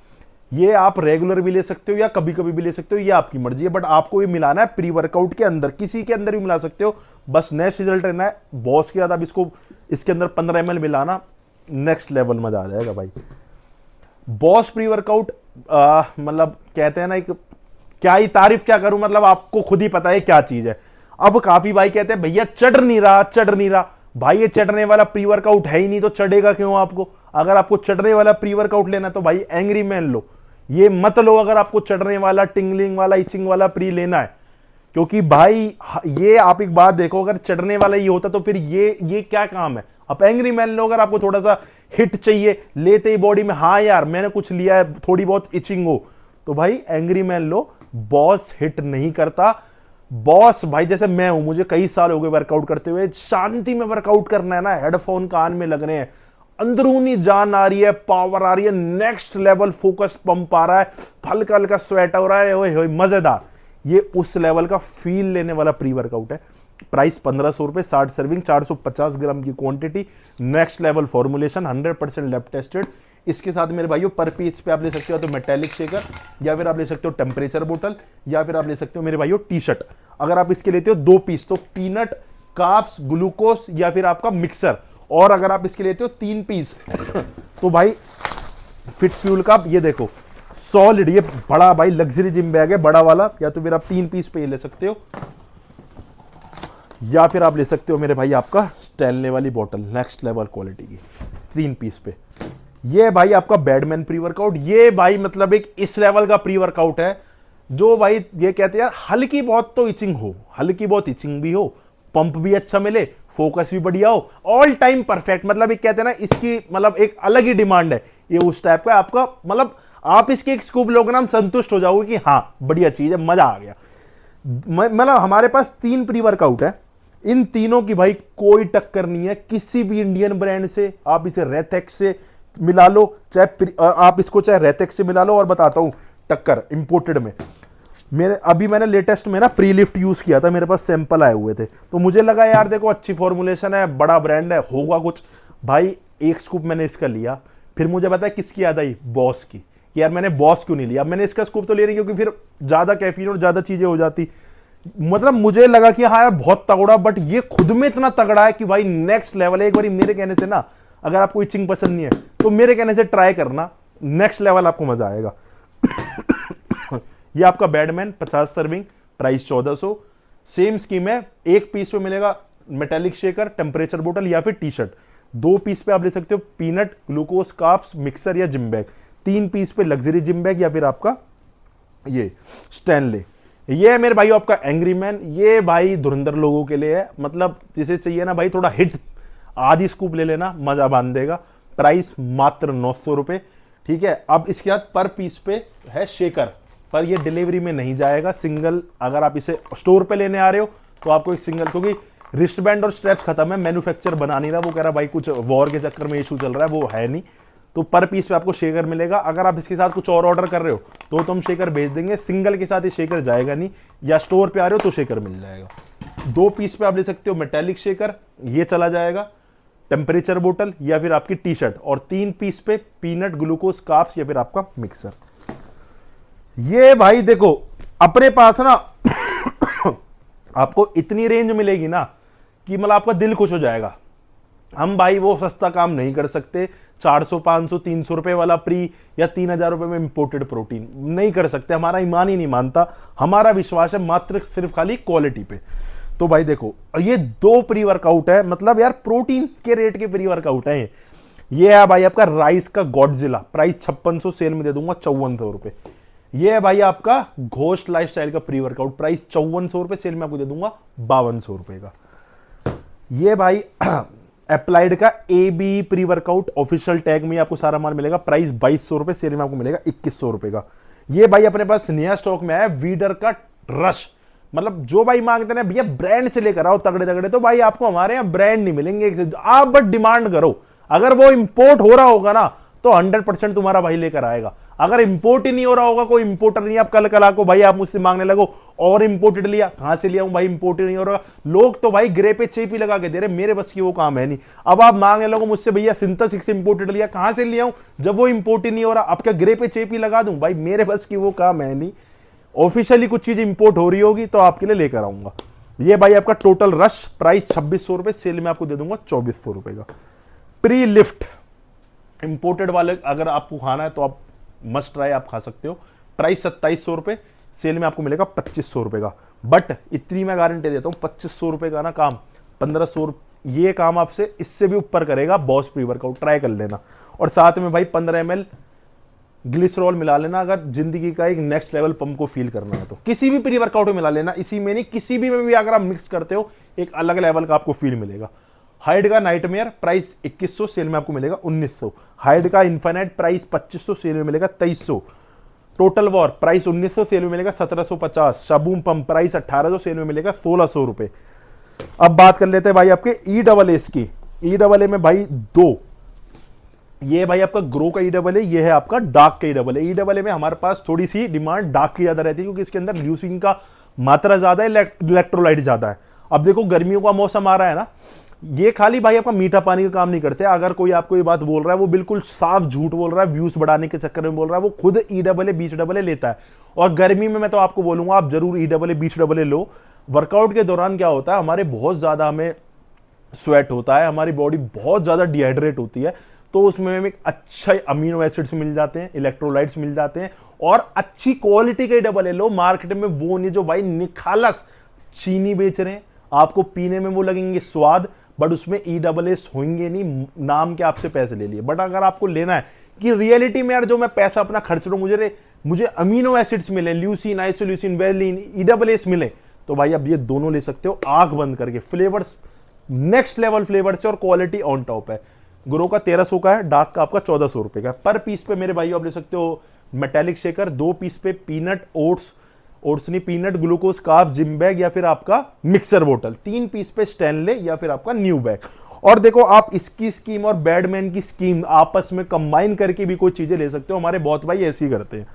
ये आप रेगुलर भी ले सकते हो या कभी कभी भी ले सकते हो, ये आपकी मर्जी है। बट आपको ये मिलाना है प्री वर्कआउट के अंदर, किसी के अंदर भी मिला सकते हो, बस नेक्स्ट रिजल्ट रहना है। बॉस के बाद आप इसको इसके अंदर 15 ml मिलाना, नेक्स्ट लेवल मजा आ जाएगा भाई। बॉस प्री वर्कआउट मतलब कहते हैं ना, एक क्या ही तारीफ क्या करूं, मतलब आपको खुद ही पता है क्या चीज है। अब काफी भाई कहते हैं भैया चढ़ नहीं रहा, चढ़ नहीं रहा। भाई ये चढ़ने वाला प्री वर्कआउट है ही नहीं तो चढ़ेगा क्यों आपको? अगर आपको चढ़ने वाला प्री वर्कआउट लेना तो भाई एंग्री मैन लो, ये मत लो अगर आपको चढ़ने वाला, टिंगलिंग वाला, इचिंग वाला प्री लेना है। क्योंकि भाई ये आप एक बात देखो, अगर चढ़ने वाला ये होता तो फिर ये क्या काम है? आप एंग्री मैन लो, अगर आपको थोड़ा सा हिट चाहिए लेते ही बॉडी में, हाँ यार मैंने कुछ लिया है, थोड़ी बहुत इचिंग हो, तो भाई एंग्री मैन लो। बॉस हिट नहीं करता। बॉस भाई जैसे मैं हूं, मुझे कई साल हो गए वर्कआउट करते हुए, शांति में वर्कआउट करना है ना, हेडफोन कान में लग रहे हैं, अंदरूनी जान आ रही है, पावर आ रही है, नेक्स्ट लेवल फोकस पंप आ रहा है, हल्का हल्का स्वेट हो रहा है, ओए होए मजेदार, ये उस लेवल का फील लेने वाला प्री वर्कआउट है। प्राइस 1500 रुपए, 60 सर्विंग, 450 ग्राम की quantity, next level formulation, 100% lab tested. इसके साथ मेरे भाइयों पर पीस पे आप ले सकते हो तो मेटालिक शेकर, या फिर आप ले सकते हो टेम्परेचर बोतल, या फिर आप ले सकते हो मेरे भाइयों टी शर्ट। अगर आप इसके लेते हो 2 पीस तो पीनट, कार्ब्स, ग्लूकोज या फिर आपका मिक्सर, और अगर आप इसके लेते हो 3 पीस तो भाई फिट फ्यूल का ये देखो सॉलिड, ये बड़ा भाई लग्जरी जिम बैग है बड़ा वाला, या तो फिर आप 3 पीस पे ये ले सकते हो, या फिर आप ले सकते हो मेरे भाई आपका स्टैनले वाली बोतल, नेक्स्ट लेवल क्वालिटी की, 3 पीस पे। ये भाई आपका बैडमैन प्री वर्कआउट, ये भाई मतलब एक इस लेवल का प्री वर्कआउट है जो भाई ये कहते हैं यार हल्की बहुत तो इचिंग हो, हल्की बहुत इचिंग भी हो, पंप भी अच्छा मिले, फोकस भी बढ़िया हो, ऑल टाइम परफेक्ट। मतलब एक कहते हैं ना इसकी मतलब एक अलग ही डिमांड है, ये उस टाइप का आपका मतलब आप इसके एक स्कूप लोगे ना, हम संतुष्ट हो जाओगे कि हाँ बढ़िया चीज है, मजा आ गया। मतलब हमारे पास 3 प्री वर्कआउट है, इन तीनों की भाई कोई टक्कर नहीं है किसी भी इंडियन ब्रांड से। आप इसे रेथेक्स से मिला लो, चाहे आप इसको चाहे रेथेक्स से मिला लो, और बताता हूं टक्कर इंपोर्टेड में। मैंने लेटेस्ट में ना प्री लिफ्ट यूज किया था, मेरे पास सैंपल आए हुए थे, तो मुझे लगा यार देखो अच्छी फॉर्मुलेशन है, बड़ा ब्रांड है, होगा कुछ। भाई एक स्कूप मैंने इसका लिया, फिर मुझे पता है किसकी याद आई, बॉस की, कि यार मैंने बॉस क्यों नहीं लिया। मैंने इसका स्कूप तो ले रही क्योंकि फिर ज्यादा कैफीन और ज्यादा चीजें हो जाती, मतलब मुझे लगा कि हाँ यार बहुत तगड़ा, बट ये खुद में इतना तगड़ा है कि भाई नेक्स्ट लेवल है। एक बार मेरे कहने से ना, अगर आपको इचिंग पसंद नहीं है तो मेरे कहने से ट्राई करना, नेक्स्ट लेवल आपको मजा आएगा। ये आपका badman 50 serving, price 1400। Same scheme है, 1 पीस पे मिलेगा मेटालिक शेकर, टेम्परेचर बोतल या फिर टी शर्ट। 2 पीस पे आप ले सकते हो पीनट, ग्लूकोज, कार्ब्स, मिक्सर या जिम बैग। 3 पीस पे लग्जरी जिम बैग या फिर आपका ये स्टैनले। ये है मेरे भाई आपका एंग्री मैन, ये भाई धुरंधर लोगों के लिए है, मतलब जिसे चाहिए ना भाई थोड़ा हिट, आधी स्कूप ले लेना, मजा बांध देगा। प्राइस मात्र 900 रुपए, ठीक है। अब इसके बाद पर पीस पे है शेकर, पर ये डिलीवरी में नहीं जाएगा, सिंगल। अगर आप इसे स्टोर पे लेने आ रहे हो तो आपको एक सिंगल, क्योंकि रिस्टबैंड और स्ट्रैप्स खत्म है, मैन्युफैक्चर बना नहीं रहा, वो कह रहा भाई कुछ वॉर के चक्कर में इशू चल रहा है, वो है नहीं, तो पर पीस पे आपको शेकर मिलेगा। अगर आप इसके साथ कुछ और ऑर्डर कर रहे हो तो हम शेकर भेज देंगे, सिंगल के साथ ये शेकर जाएगा नहीं, या स्टोर पे आ रहे हो तो शेकर मिल जाएगा। 2 पीस पे आप ले सकते हो मेटालिक शेकर, ये चला जाएगा, टेम्परेचर बोतल या फिर आपकी टी शर्ट, और 3 पीस पे पीनट, ग्लूकोज, कार्ब्स या फिर आपका मिक्सर। ये भाई देखो अपने पास ना आपको इतनी रेंज मिलेगी ना कि मतलब आपका दिल खुश हो जाएगा। हम भाई वो सस्ता काम नहीं कर सकते, 400, 500, 300 रुपए वाला प्री या 3000 रुपए में इंपोर्टेड प्रोटीन नहीं कर सकते, हमारा ईमान ही नहीं मानता। हमारा विश्वास है मात्र सिर्फ खाली क्वालिटी पे। तो भाई देखो ये 2 प्री वर्कआउट है, मतलब यार प्रोटीन के रेट के प्री वर्कआउट है। ये है भाई आपका राइस का गॉडजिला, प्राइस 5600, सेल में दे दूंगा 5400 रुपए। ये है भाई आपका घोस्ट लाइफस्टाइल का प्री वर्कआउट, प्राइस 5400 रुपए, सेल में आपको दे दूंगा 5200 रुपए का। ये भाई अप्लाइड का AB pre workout, official tag में आपको सारा माल मिलेगा, प्राइस 2200 रुपए, सेल में आपको मिलेगा 2100 रुपए का। ये भाई अपने पास नया स्टॉक में है वीडर का रश, मतलब जो भाई मांगते हैं भैया ब्रांड से लेकर आओ तगड़े तगड़े, तो भाई आपको हमारे यहाँ ब्रांड नहीं मिलेंगे, आप बस डिमांड करो। अगर वो इंपोर्ट हो रहा होगा ना तो 100% तुम्हारा भाई लेकर आएगा। अगर इंपोर्ट ही नहीं हो रहा होगा, कोई इंपोर्टर नहीं, आप कल को भाई आप मुझसे मांगने लगो और इंपोर्टेड लिया, कहां से लिया हूं भाई, इंपोर्ट ही नहीं हो रहा। लोग तो भाई ग्रे पे चेपी लगा के दे रहे, मेरे बस की वो काम है नहीं। अब आप मांगने लगो मुझसे भैया सिंथेसिस इंपोर्टेड लिया, कहां से लिया हूं, जब वो इंपोर्ट ही नहीं हो रहा, अब क्या ग्रे पे चेपी लगा दूं, भाई मेरे बस की वो काम है नहीं। ऑफिशियली कुछ चीज इंपोर्ट हो रही होगी तो आपके लिए लेकर आऊंगा। ये भाई आपका टोटल रश, प्राइस 2600 रुपए, सेल में आपको दे दूंगा 2400 रुपए का। प्री लिफ्ट इंपोर्टेड वाले अगर आपको खाना है तो आप मस्ट ट्राई, आप खा सकते हो, प्राइस 2700 रुपए, सेल में आपको मिलेगा 2500 रुपए का। बट इतनी मैं गारंटी देता हूं 2500 रुपए का ना काम 1500 ये काम आपसे इससे भी ऊपर करेगा बॉस प्री वर्कआउट, ट्राई कर लेना। और साथ में भाई 15 ml ग्लिसरॉल मिला लेना अगर जिंदगी का एक नेक्स्ट लेवल पंप को फील करना है तो। किसी भी प्री वर्कआउट में मिला लेना, इसी में नहीं किसी भी में भी अगर आप मिक्स करते हो एक अलग लेवल का आपको फील मिलेगा। हाइड का नाइटमेयर प्राइस 2100, सेल में आपको मिलेगा 1900। हाइड का इन्फिनाइट प्राइस 2500, सेल में मिलेगा 2300। टोटल वॉर प्राइस 1900, सेल में मिलेगा 1750। शबूम पंप प्राइस 1800, सेल में मिलेगा 1600 रुपए। अब बात कर लेते हैं भाई आपके EAA की। EAA में भाई दो, ये भाई आपका ग्रो का EAA, ये है आपका डार्क का EAA। EAA में हमारे पास थोड़ी सी डिमांड डार्क की ज्यादा रहती है क्योंकि इसके अंदर ल्यूसीन का मात्रा ज्यादा है, इलेक्ट्रोलाइट ज्यादा है। अब देखो गर्मियों का मौसम आ रहा है ना, ये खाली भाई आपका मीठा पानी का काम नहीं करते। अगर कोई आपको ये बात बोल रहा है वो बिल्कुल साफ झूठ बोल रहा है, व्यूज बढ़ाने के चक्कर में बोल रहा है। वो खुद EAA BCAA लेता है और गर्मी में मैं तो आपको बोलूंगा आप जरूर EAA BCAA लो। वर्कआउट के दौरान क्या होता है, हमारे बहुत ज्यादा हमें स्वेट होता है, हमारी बॉडी बहुत ज्यादा डिहाइड्रेट होती है, तो उसमें हमें अच्छे अमीनो एसिड्स मिल जाते हैं, इलेक्ट्रोलाइट्स मिल जाते हैं और अच्छी क्वालिटी के EAA लो। मार्केट में वो नहीं जो भाई निखालस चीनी बेच रहे हैं, आपको पीने में वो लगेंगे स्वाद, बट उसमें EAA होंगे नहीं, नाम के आपसे पैसे ले लिए। बट अगर आपको लेना है कि रियलिटी में यार जो मैं पैसा अपना खर्च रहा हूं मुझे अमीनो एसिड्स मिले, ल्यूसीन, आइसोल्यूसिन, वेलिन, EAA मिले, तो भाई अब ये दोनों ले सकते हो आंख बंद करके। फ्लेवर्स नेक्स्ट लेवल फ्लेवर्स है और क्वालिटी ऑन टॉप है। ग्रो का 1300 का है, डार्क का आपका 1400 रुपए का। पर पीस पे मेरे भाई आप ले सकते हो मेटालिक शेकर, 2 पीस पे पीनट ओट्स नहीं, peanut glucose carb gym bag या फिर आपका मिक्सर बोतल, 3 पीस पे स्टैनले या फिर आपका न्यू बैग। और देखो आप इसकी स्कीम और बैडमैन की स्कीम आपस में कंबाइन करके भी कोई चीजें ले सकते हो, हमारे बहुत भाई ऐसे ही करते हैं।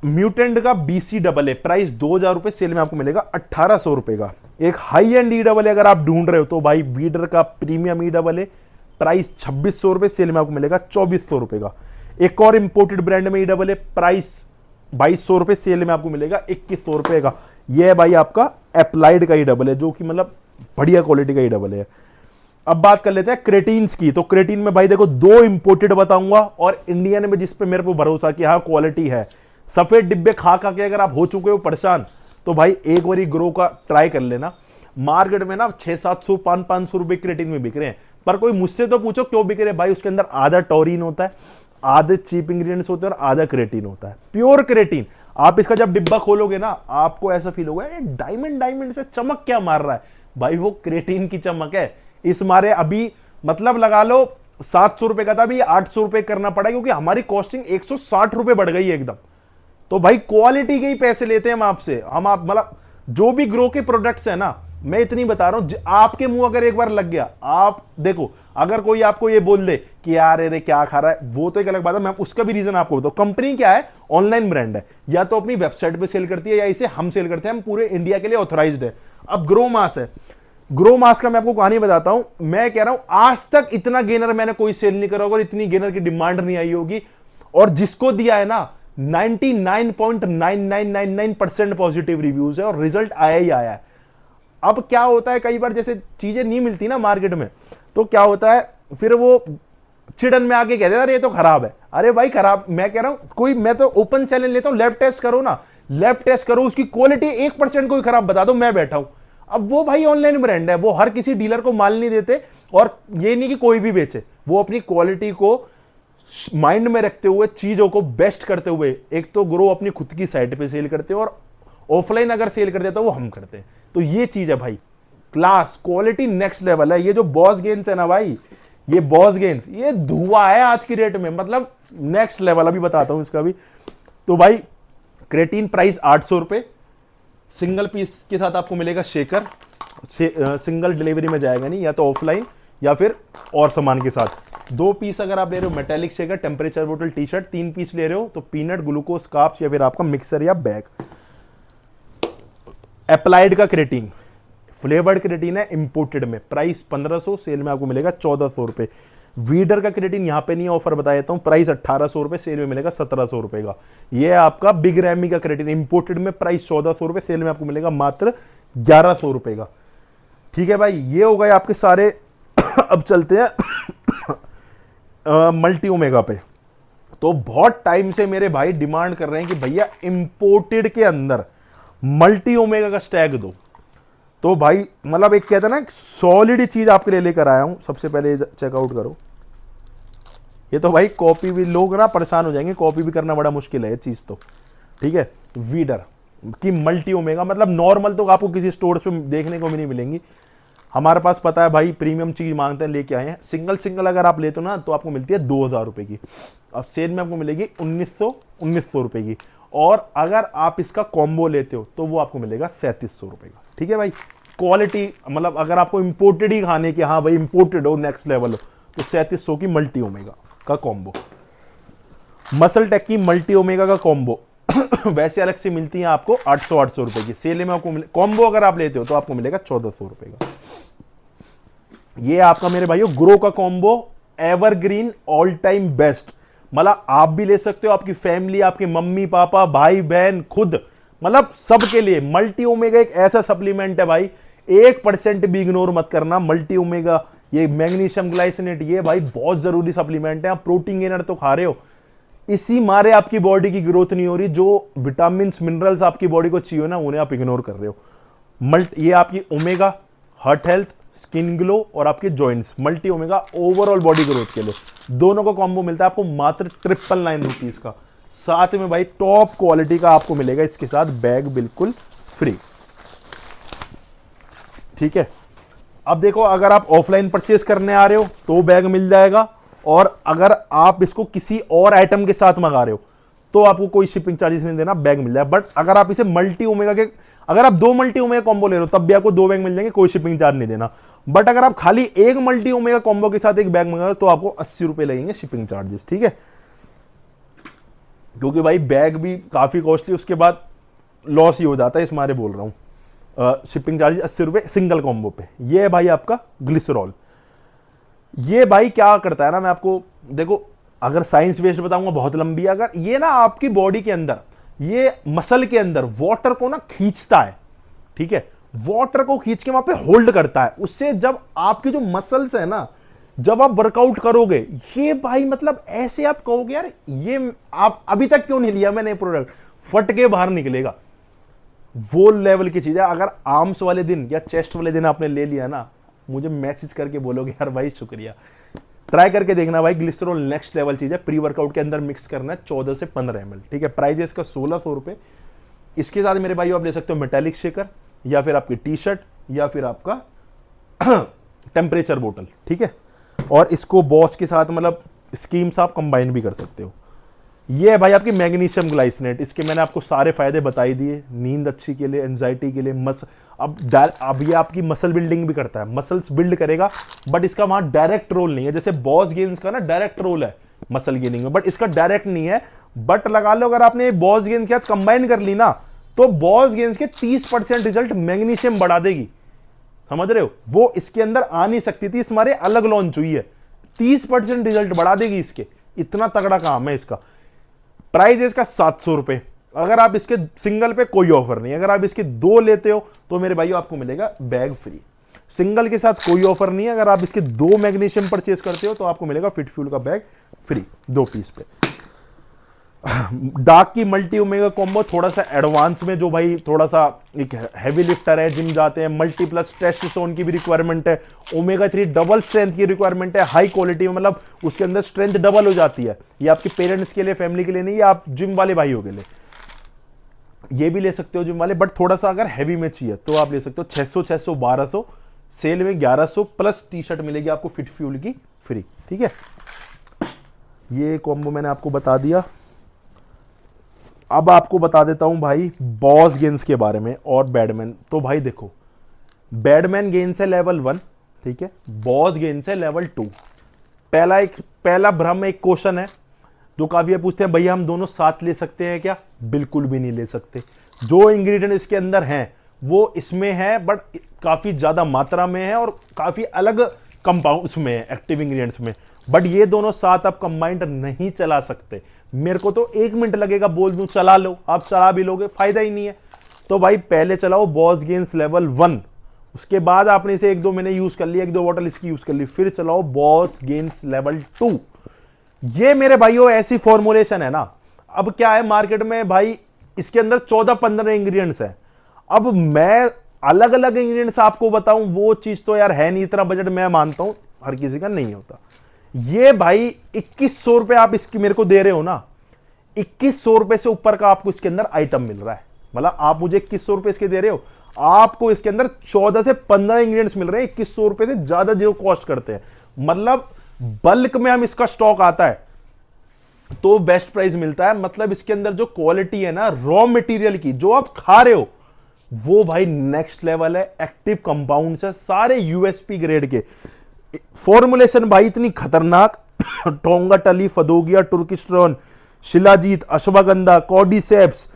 म्यूटेंट का BCAA प्राइस 2000 रुपए, सेल में आपको मिलेगा 1800 रुपए का। एक हाई एंड EAA अगर आप ढूंढ रहे हो तो भाई वीडर का प्रीमियम EAA प्राइस 2600 रुपए, सेल में आपको मिलेगा 2400 रुपए का। एक और इंपोर्टेड ब्रांड में EAA प्राइस 2200 रुपए, सेल में आपको मिलेगा 2100 रुपए का। यह है भाई आपका एप्लाइड का EAA जो कि मतलब बढ़िया क्वालिटी का EAA है। अब बात कर लेते हैं क्रेटीन्स की। तो क्रेटीन में भाई देखो 2 इंपोर्टेड बताऊंगा और इंडियन में जिस पे मेरे को भरोसा कि हाँ क्वालिटी है। सफेद डिब्बे खा खा के अगर आप हो चुके हो परेशान तो भाई एक बारी ग्रो का ट्राई कर लेना। मार्केट में ना 600-700 500 रुपए क्रेटीन में बिक रहे हैं, पर कोई मुझसे तो पूछो क्यों बिक रहे भाई, उसके अंदर आधा टॉरिन होता है, आधे चीप इंग्रेडिएंट्स होते हैं और आधा क्रेटीन होता है, प्योर क्रेटीन। आप इसका जब डिब्बा खोलोगे ना आपको ऐसा फील होगा ये डायमंड से चमक क्या मार रहा है, भाई वो क्रेटीन की चमक है। इस मारे अभी मतलब लगा लो 700 रुपए का था, अभी 800 रुपए करना पड़ा क्योंकि हमारी कॉस्टिंग 160 रुपए बढ़ गई है एकदम। तो भाई क्वालिटी के ही पैसे लेते हैं हम आपसे। हम आप मतलब जो भी ग्रो के प्रोडक्ट्स है ना, मैं इतनी बता रहा हूं, आपके मुंह अगर एक बार लग गया, आप देखो अगर कोई आपको ये बोल दे कि यार अरे क्या खा रहा है, वो तो एक अलग बात है, मैं उसका भी रीजन आपको बताऊं। कंपनी क्या है, ऑनलाइन ब्रांड है, या तो अपनी वेबसाइट पे सेल करती है या इसे हम सेल करते हैं, हम पूरे इंडिया के लिए ऑथराइज्ड है। अब ग्रो मास है, ग्रो मास का मैं आपको कहानी बताता हूं। मैं कह रहा हूं आज तक इतना गेनर मैंने कोई सेल नहीं करा होगा और इतनी गेनर की डिमांड नहीं आई होगी, और जिसको दिया है ना 99.9999% पॉजिटिव रिव्यूज है और रिजल्ट आया ही आया है। अब क्या होता है कई बार जैसे चीजें नहीं मिलती ना मार्केट में, तो क्या होता है फिर वो चिड़न में आके कहते हैं अरे ये तो खराब है। अरे भाई खराब, मैं कह रहा हूं कोई, मैं तो ओपन चैलेंज लेता हूं, लैब टेस्ट करो ना, लैब टेस्ट करो, उसकी क्वालिटी 1% कोई खराब बता दो, मैं बैठा हूं। अब वो भाई ऑनलाइन ब्रांड है, वो हर किसी डीलर को माल नहीं देते, और ये नहीं कि कोई भी बेचे, वो अपनी क्वालिटी को माइंड में रखते हुए चीजों को बेस्ट करते हुए, एक तो ग्रो अपनी खुद की साइट पे सेल करते हैं और ऑफलाइन अगर सेल करते तो वो हम करते हैं। तो ये चीज है भाई, क्लास क्वालिटी नेक्स्ट लेवल है। ये जो बॉस गेन्स है ना भाई, ये बॉस गेन्स ये धुआं है आज की रेट में, मतलब नेक्स्ट लेवल। अभी बताता हूं इसका भी। तो भाई क्रेटीन प्राइस 800 रुपए, सिंगल पीस के साथ आपको मिलेगा शेकर, सिंगल डिलीवरी में जाएगा नहीं, या तो ऑफलाइन या फिर और सामान के साथ। 2 पीस अगर आप ले रहे हो मेटालिक शेकर, टेम्परेचर बोतल, टी शर्ट, 3 पीस ले रहे हो तो पीनट, ग्लूकोज, कार्ब्स या फिर आपका मिक्सर या बैग। एप्लाइड का क्रेटीन फ्लेवर्ड क्रेटीन है, इंपोर्टेड में, प्राइस 1500, सेल में आपको मिलेगा 1400 रुपए। वीडर का क्रेटीन यहां पे नहीं ऑफर बता देता हूं, प्राइस 1800 रुपए, सेल में मिलेगा 1700 रुपए का। ये आपका बिग रैमी का क्रेटीन इंपोर्टेड में, प्राइस 1400 रुपए, सेल में आपको मिलेगा मात्र 1100 रुपए का। ठीक है भाई, ये हो गए आपके सारे। अब चलते हैं मल्टी ओमेगा पे। तो बहुत टाइम से मेरे भाई डिमांड कर रहे हैं कि भैया इंपोर्टेड के अंदर मल्टी ओमेगा का स्टैग दो। तो भाई मतलब एक कहता है ना, एक सॉलिड चीज आपके लिए लेकर आया हूं। सबसे पहले चेकआउट करो। ये तो भाई कॉपी भी, लोग ना परेशान हो जाएंगे, कॉपी भी करना बड़ा मुश्किल है ये चीज तो। ठीक है, वीडर की मल्टी ओमेगा, मतलब नॉर्मल तो आपको किसी स्टोर्स पे देखने को भी नहीं मिलेंगी। हमारे पास पता है भाई प्रीमियम चीज मांगते हैं, लेके आए हैं। सिंगल सिंगल अगर आप लेते हो ना तो आपको मिलती है 2000 रुपए की। अब सेल में आपको मिलेगी 1900 रुपए की। और अगर आप इसका कॉम्बो लेते हो तो वो आपको मिलेगा 3700 रुपए का। ठीक है भाई, क्वालिटी मतलब अगर आपको इंपोर्टेड ही खाने की, हाँ भाई इंपोर्टेड हो, नेक्स्ट लेवल हो, तो 3700 की मल्टी ओमेगा का कॉम्बो। मसल टेक की मल्टी ओमेगा का कॉम्बो वैसे अलग से मिलती है आपको 800 रुपए की। सेल में आपको कॉम्बो अगर आप लेते हो तो आपको मिलेगा 1400 रुपए का। ये आपका मेरे भाइयों ग्रो का combo, evergreen, all time best. मतलब आप भी ले सकते हो, आपकी फैमिली, आपके मम्मी पापा, भाई बहन, खुद, मतलब सबके लिए। मल्टी ओमेगा एक ऐसा सप्लीमेंट है भाई, 1% भी इग्नोर मत करना। मल्टी ओमेगा, ये मैग्नीशियम ग्लाइसिनेट, ये भाई बहुत जरूरी सप्लीमेंट है। आप प्रोटीन गेनर तो खा रहे हो, इसी मारे आपकी बॉडी की ग्रोथ नहीं हो रही। जो विटामिन मिनरल्स आपकी बॉडी को चाहिए ना, उन्हें आप इग्नोर कर रहे हो। ये आपकी omega heart health, skin glow और आपके joints, multi omega overall body growth के लिए, दोनों का कॉम्बो मिलता है आपको मात्र 999 रुपीज का। साथ में भाई टॉप क्वालिटी का आपको मिलेगा इसके साथ बैग बिल्कुल फ्री। ठीक है, अब देखो, अगर आप ऑफलाइन परचेस करने आ रहे हो तो बैग मिल जाएगा, और अगर आप इसको किसी और आइटम के साथ मंगा रहे हो तो आपको कोई शिपिंग चार्जेस नहीं देना, बैग मिल जाए। बट अगर आप इसे मल्टी ओमेगा के, अगर आप 2 मल्टी ओमेगा कॉम्बो ले रहे हो तब भी आपको 2 बैग मिल जाएंगे, कोई शिपिंग चार्ज नहीं देना। बट अगर आप खाली एक मल्टी ओमेगा कॉम्बो के साथ एक बैग मंगा रहे हो तो आपको 80 रुपए लगेंगे शिपिंग चार्जेस। ठीक है, क्योंकि भाई बैग भी काफी कॉस्टली, उसके बाद लॉस ही हो जाता है, इस मारे बोल रहा हूं। शिपिंग चार्जेस 80 रुपए सिंगल कॉम्बो पे। ये है भाई आपका ग्लिसरॉल। ये भाई क्या करता है ना, मैं आपको देखो, अगर साइंस बेस्ड बताऊंगा बहुत लंबी है। अगर ये ना आपकी बॉडी के अंदर, ये मसल के अंदर वाटर को ना खींचता है। ठीक है, वाटर को खींच के वहां पे होल्ड करता है। उससे जब आपकी जो मसल्स है ना, जब आप वर्कआउट करोगे, ये भाई मतलब ऐसे आप कहोगे यार ये आप अभी तक क्यों नहीं लिया मैंने प्रोडक्ट, फट के बाहर निकलेगा। वो लेवल की चीज है। अगर आर्म्स वाले दिन या चेस्ट वाले दिन आपने ले लिया ना, मुझे मैसेज करके बोलोगे यार भाई शुक्रिया। ट्राई करके देखना भाई, ग्लिसरॉल नेक्स्ट लेवल चीज है। प्री वर्कआउट के अंदर मिक्स करना है 14 से 15 ml। ठीक है, प्राइस है इसका 1600 रुपए। इसके साथ मेरे भाई आप ले सकते हो मेटालिक शेकर, या फिर आपकी टी शर्ट, या फिर आपका टेम्परेचर बोतल। ठीक है, और इसको बॉस के साथ मतलब स्कीम्स आप कंबाइन भी कर सकते हो। ये है भाई आपकी मैग्नीशियम ग्लाइसिनेट। इसके मैंने आपको सारे फायदे बता ही दिए, नींद अच्छी के लिए, एंजाइटी के लिए, अब ये आपकी मसल बिल्डिंग भी करता है, मसल्स बिल्ड करेगा। बट इसका वहां डायरेक्ट रोल नहीं है, जैसे बॉस गेन्स का ना डायरेक्ट रोल है मसल गेनिंग में, बट इसका डायरेक्ट नहीं है। बट लगा लो, अगर आपने बॉस गेन के साथ कंबाइन कर ली ना, तो बॉस गेन्स के 30% रिजल्ट मैग्नीशियम बढ़ा देगी। समझ रहे हो, वो इसके अंदर आ नहीं सकती थी, इस मारे अलग लॉन्च हुई है। 30% रिजल्ट बढ़ा देगी इसके, इतना तगड़ा काम है इसका। प्राइस है इसका 700 रुपए। अगर आप इसके सिंगल पे कोई ऑफर नहीं, अगर आप इसके 2 लेते हो तो मेरे भाइयों आपको मिलेगा बैग फ्री। सिंगल के साथ कोई ऑफर नहीं है। अगर आप इसके 2 मैग्नीशियम परचेस करते हो तो आपको मिलेगा फिट फ्यूल का बैग फ्री 2 पीस पे। डार्क की मल्टी ओमेगा कॉम्बो थोड़ा सा एडवांस में, जो भाई थोड़ा सा एक हैवी लिफ्टर है, जिम जाते हैं, मल्टीप्लस टेस्टोस्टेरोन की भी रिक्वायरमेंट है, ओमेगा 3 डबल स्ट्रेंथ की रिक्वायरमेंट है, हाई क्वालिटी में, मतलब उसके अंदर स्ट्रेंथ डबल हो जाती है। ये आपके पेरेंट्स के लिए, फैमिली के लिए नहीं, ये आप जिम वाले भाइयों के लिए ये भी ले सकते हो जिम वाले। बट थोड़ा सा अगर हैवी में चाहिए तो आप ले सकते हो 600, 600, 1200, सेल में 1100 प्लस टी शर्ट मिलेगी आपको फिट फ्यूल की फ्री। ठीक है, ये कॉम्बो मैंने आपको बता दिया। अब आपको बता देता हूं भाई बॉस गेन्स के बारे में और बैडमैन। तो भाई देखो, बैडमैन गेन्स है लेवल 1, ठीक है, बॉस गेन्स है लेवल 2। पहला भ्रम, एक क्वेश्चन है जो काफी पूछते हैं, भैया हम दोनों साथ ले सकते हैं क्या? बिल्कुल भी नहीं ले सकते। जो इंग्रेडिएंट इसके अंदर हैं वो इसमें है, बट काफी ज्यादा मात्रा में है और काफी अलग कंपाउंड्स में है, एक्टिव इंग्रेडिएंट्स में। बट ये दोनों साथ आप कंबाइंड नहीं चला सकते। मेरे को तो 1 मिनट लगेगा, बोल दूं चला लो, आप चला भी लोगे, फायदा ही नहीं है। तो भाई पहले चलाओ बॉस गेन्स लेवल 1, उसके बाद आपने इसे 1-2 महीने यूज कर लिया, 1-2 बॉटल इसकी यूज कर ली, फिर चलाओ बॉस गेन्स लेवल 2। ये मेरे भाइयों ऐसी फॉर्मुलेशन है ना, अब क्या है मार्केट में भाई, इसके अंदर 14-15 इंग्रेडिएंट्स है। अब मैं अलग अलग इंग्रेडिएंट्स आपको बताऊं वो चीज तो यार है नहीं, इतना बजट मैं मानता हूं हर किसी का नहीं होता। ये भाई 2100 रुपए आप इसकी मेरे को दे रहे हो ना, 2100 रुपए से ऊपर का आपको इसके अंदर आइटम मिल रहा है। मतलब आप मुझे 2100 रुपए इसके दे रहे हो, आपको इसके अंदर 14 से 15 इंग्रेडिएंट्स मिल रहे हैं 2100 रुपए से ज्यादा जो कॉस्ट करते हैं। मतलब बल्क में हम इसका स्टॉक आता है तो बेस्ट प्राइस मिलता है। मतलब इसके अंदर जो क्वालिटी है ना रॉ मटेरियल की, जो आप खा रहे हो वो भाई नेक्स्ट लेवल है। एक्टिव कंपाउंड्स है सारे यूएसपी ग्रेड के, फॉर्मुलेशन भाई इतनी खतरनाक tongkat ali, fadogia, turkesterone, shilajit, ashwagandha, cordyceps,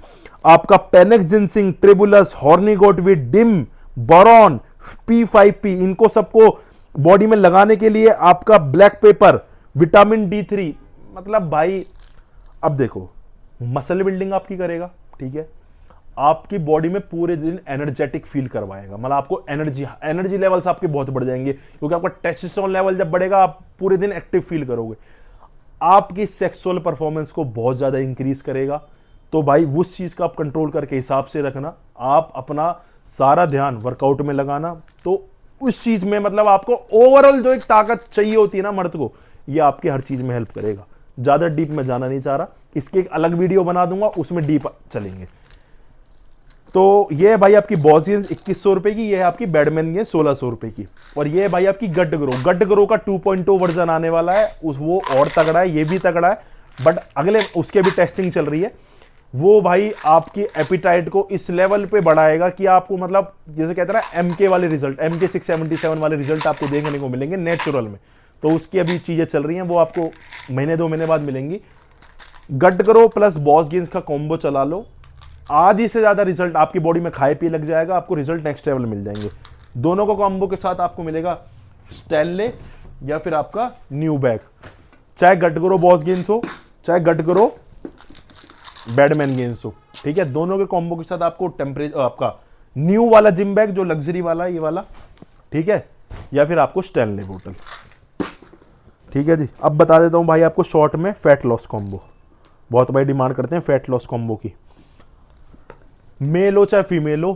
आपका panax ginseng, tribulus, horny goat weed, DIM, boron, P5P, इनको सबको बॉडी में लगाने के लिए आपका ब्लैक पेपर, विटामिन D3। मतलब भाई अब देखो मसल बिल्डिंग आपकी करेगा, ठीक है, आपकी बॉडी में पूरे दिन एनर्जेटिक फील करवाएगा। मतलब आपको एनर्जी लेवल्स आपके बहुत बढ़ जाएंगे, क्योंकि आपका टेस्टोस्टेरोन लेवल जब बढ़ेगा आप पूरे दिन एक्टिव फील करोगे। आपकी सेक्सुअल परफॉर्मेंस को बहुत ज्यादा इंक्रीज करेगा। तो भाई उस चीज का आप कंट्रोल करके हिसाब से रखना, आप अपना सारा ध्यान वर्कआउट में लगाना, तो उस चीज में मतलब आपको ओवरऑल जो एक ताकत चाहिए होती है ना मर्द को, ये आपकी हर चीज में हेल्प करेगा। ज्यादा डीप में जाना नहीं चाह रहा, इसकी एक अलग वीडियो बना दूंगा उसमें डीप चलेंगे। तो ये भाई आपकी बॉसियंस 2100 रुपए की, ये है आपकी बैडमैन ये 1600 रुपए की। और ये भाई आपकी गट ग्रो का 2.0 वर्जन आने वाला है, वो और तगड़ा है, ये भी तगड़ा है, बट अगले उसके भी टेस्टिंग चल रही है। वो भाई आपकी एपिटाइट को इस लेवल पे बढ़ाएगा कि आपको मतलब जैसे कहते हैं ना MK वाले रिजल्ट, MK 677 वाले रिजल्ट आपको देखने को मिलेंगे नेचुरल में। तो उसकी अभी चीजें चल रही हैं, वो आपको महीने 2 महीने बाद मिलेंगी। गट ग्रो प्लस बॉस गेन्स का कॉम्बो चला लो, आधी से ज्यादा रिजल्ट आपकी बॉडी में खाए पिए लग जाएगा, आपको रिजल्ट नेक्स्ट लेवल मिल जाएंगे। दोनों को कॉम्बो के साथ आपको मिलेगा स्टैनले या फिर आपका न्यू बैग, चाहे गट ग्रो बॉस गेन्स हो चाहे गट ग्रो बैडमैन गेन्स हो, ठीक है। दोनों के कॉम्बो के साथ आपको टेम्परेचर आपका न्यू वाला जिम बैग जो लग्जरी वाला ये वाला, ठीक है, या फिर आपको स्टैनले बोतल, ठीक है जी। अब बता देता हूं भाई आपको शॉर्ट में फैट लॉस कॉम्बो, बहुत भाई डिमांड करते हैं फैट लॉस कॉम्बो की। मेल हो चाहे फीमेल हो,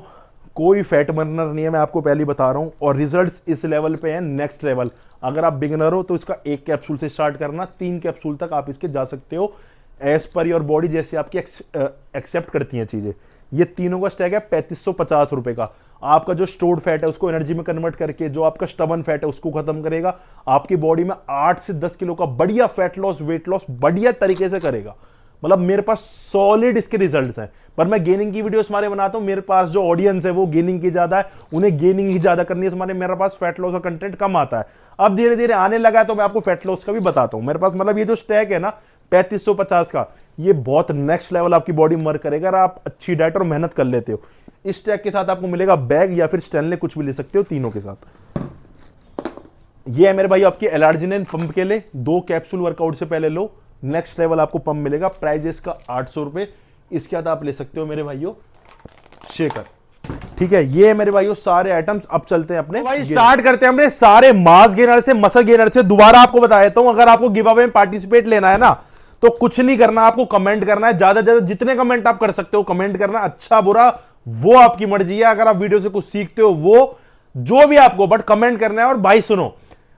कोई फैट बर्नर नहीं है, मैं आपको पहले बता रहा हूं, और रिजल्ट्स इस लेवल पे हैं नेक्स्ट लेवल। अगर आप बिगिनर हो तो इसका 1 कैप्सूल से स्टार्ट करना, 3 कैप्सूल तक आप इसके जा सकते हो एज पर योर बॉडी, जैसे आपकी एक्सेप्ट करती हैं चीजें। ये तीनों का स्टैक है 3550 रुपए का। आपका जो स्टोर्ड फैट है उसको एनर्जी में कन्वर्ट करके, जो आपका स्टबन फैट है उसको खत्म करेगा, आपकी बॉडी में 8 से 10 किलो का बढ़िया फैट लॉस, वेट लॉस बढ़िया तरीके से करेगा। मतलब मेरे पास सॉलिड इसके रिजल्ट्स हैं, पर मैं गेनिंग की वीडियोस हमारे बनाता हूं, मेरे पास जो ऑडियंस है वो गेनिंग की ज्यादा है, उन्हें गेनिंग ही ज्यादा करनी है, हमारे मेरे पास फैट लॉस का कंटेंट कम आता है। अब धीरे धीरे आने लगा है तो मैं आपको फैट लॉस का भी बताता हूं। मेरे पास मतलब ये जो स्टैक है ना 3550 का, ये बहुत नेक्स्ट लेवल आपकी बॉडी में वर्क करेगा अगर आप अच्छी डाइट और मेहनत कर लेते हो। इस स्टैक के साथ आपको मिलेगा बैग या फिर स्टैनले, कुछ भी ले सकते हो तीनों के साथ। ये है मेरे भाई आपकी एलार्जिनिन पंप के लिए, 2 कैप्सूल वर्कआउट से पहले लो, नेक्स्ट लेवल आपको पंप मिलेगा। प्राइस इसका 800 रुपए। इसके बाद आप ले सकते हो मेरे भाइयों शेकर, ठीक है। ये मेरे भाइयों सारे आइटम्स। अब चलते हैं अपने भाई स्टार्ट करते हैं अपने सारे मास गेनर से, मसल गेनर से। दोबारा आपको बता देता हूं, अगर आपको गिव अवे में पार्टिसिपेट लेना है ना तो कुछ नहीं करना, आपको कमेंट करना है, ज्यादा से ज्यादा जितने कमेंट आप कर सकते हो कमेंट करना, अच्छा बुरा वो आपकी मर्जी है। अगर आप वीडियो से कुछ सीखते हो वो जो भी आपको, बट कमेंट करना है। और भाई सुनो,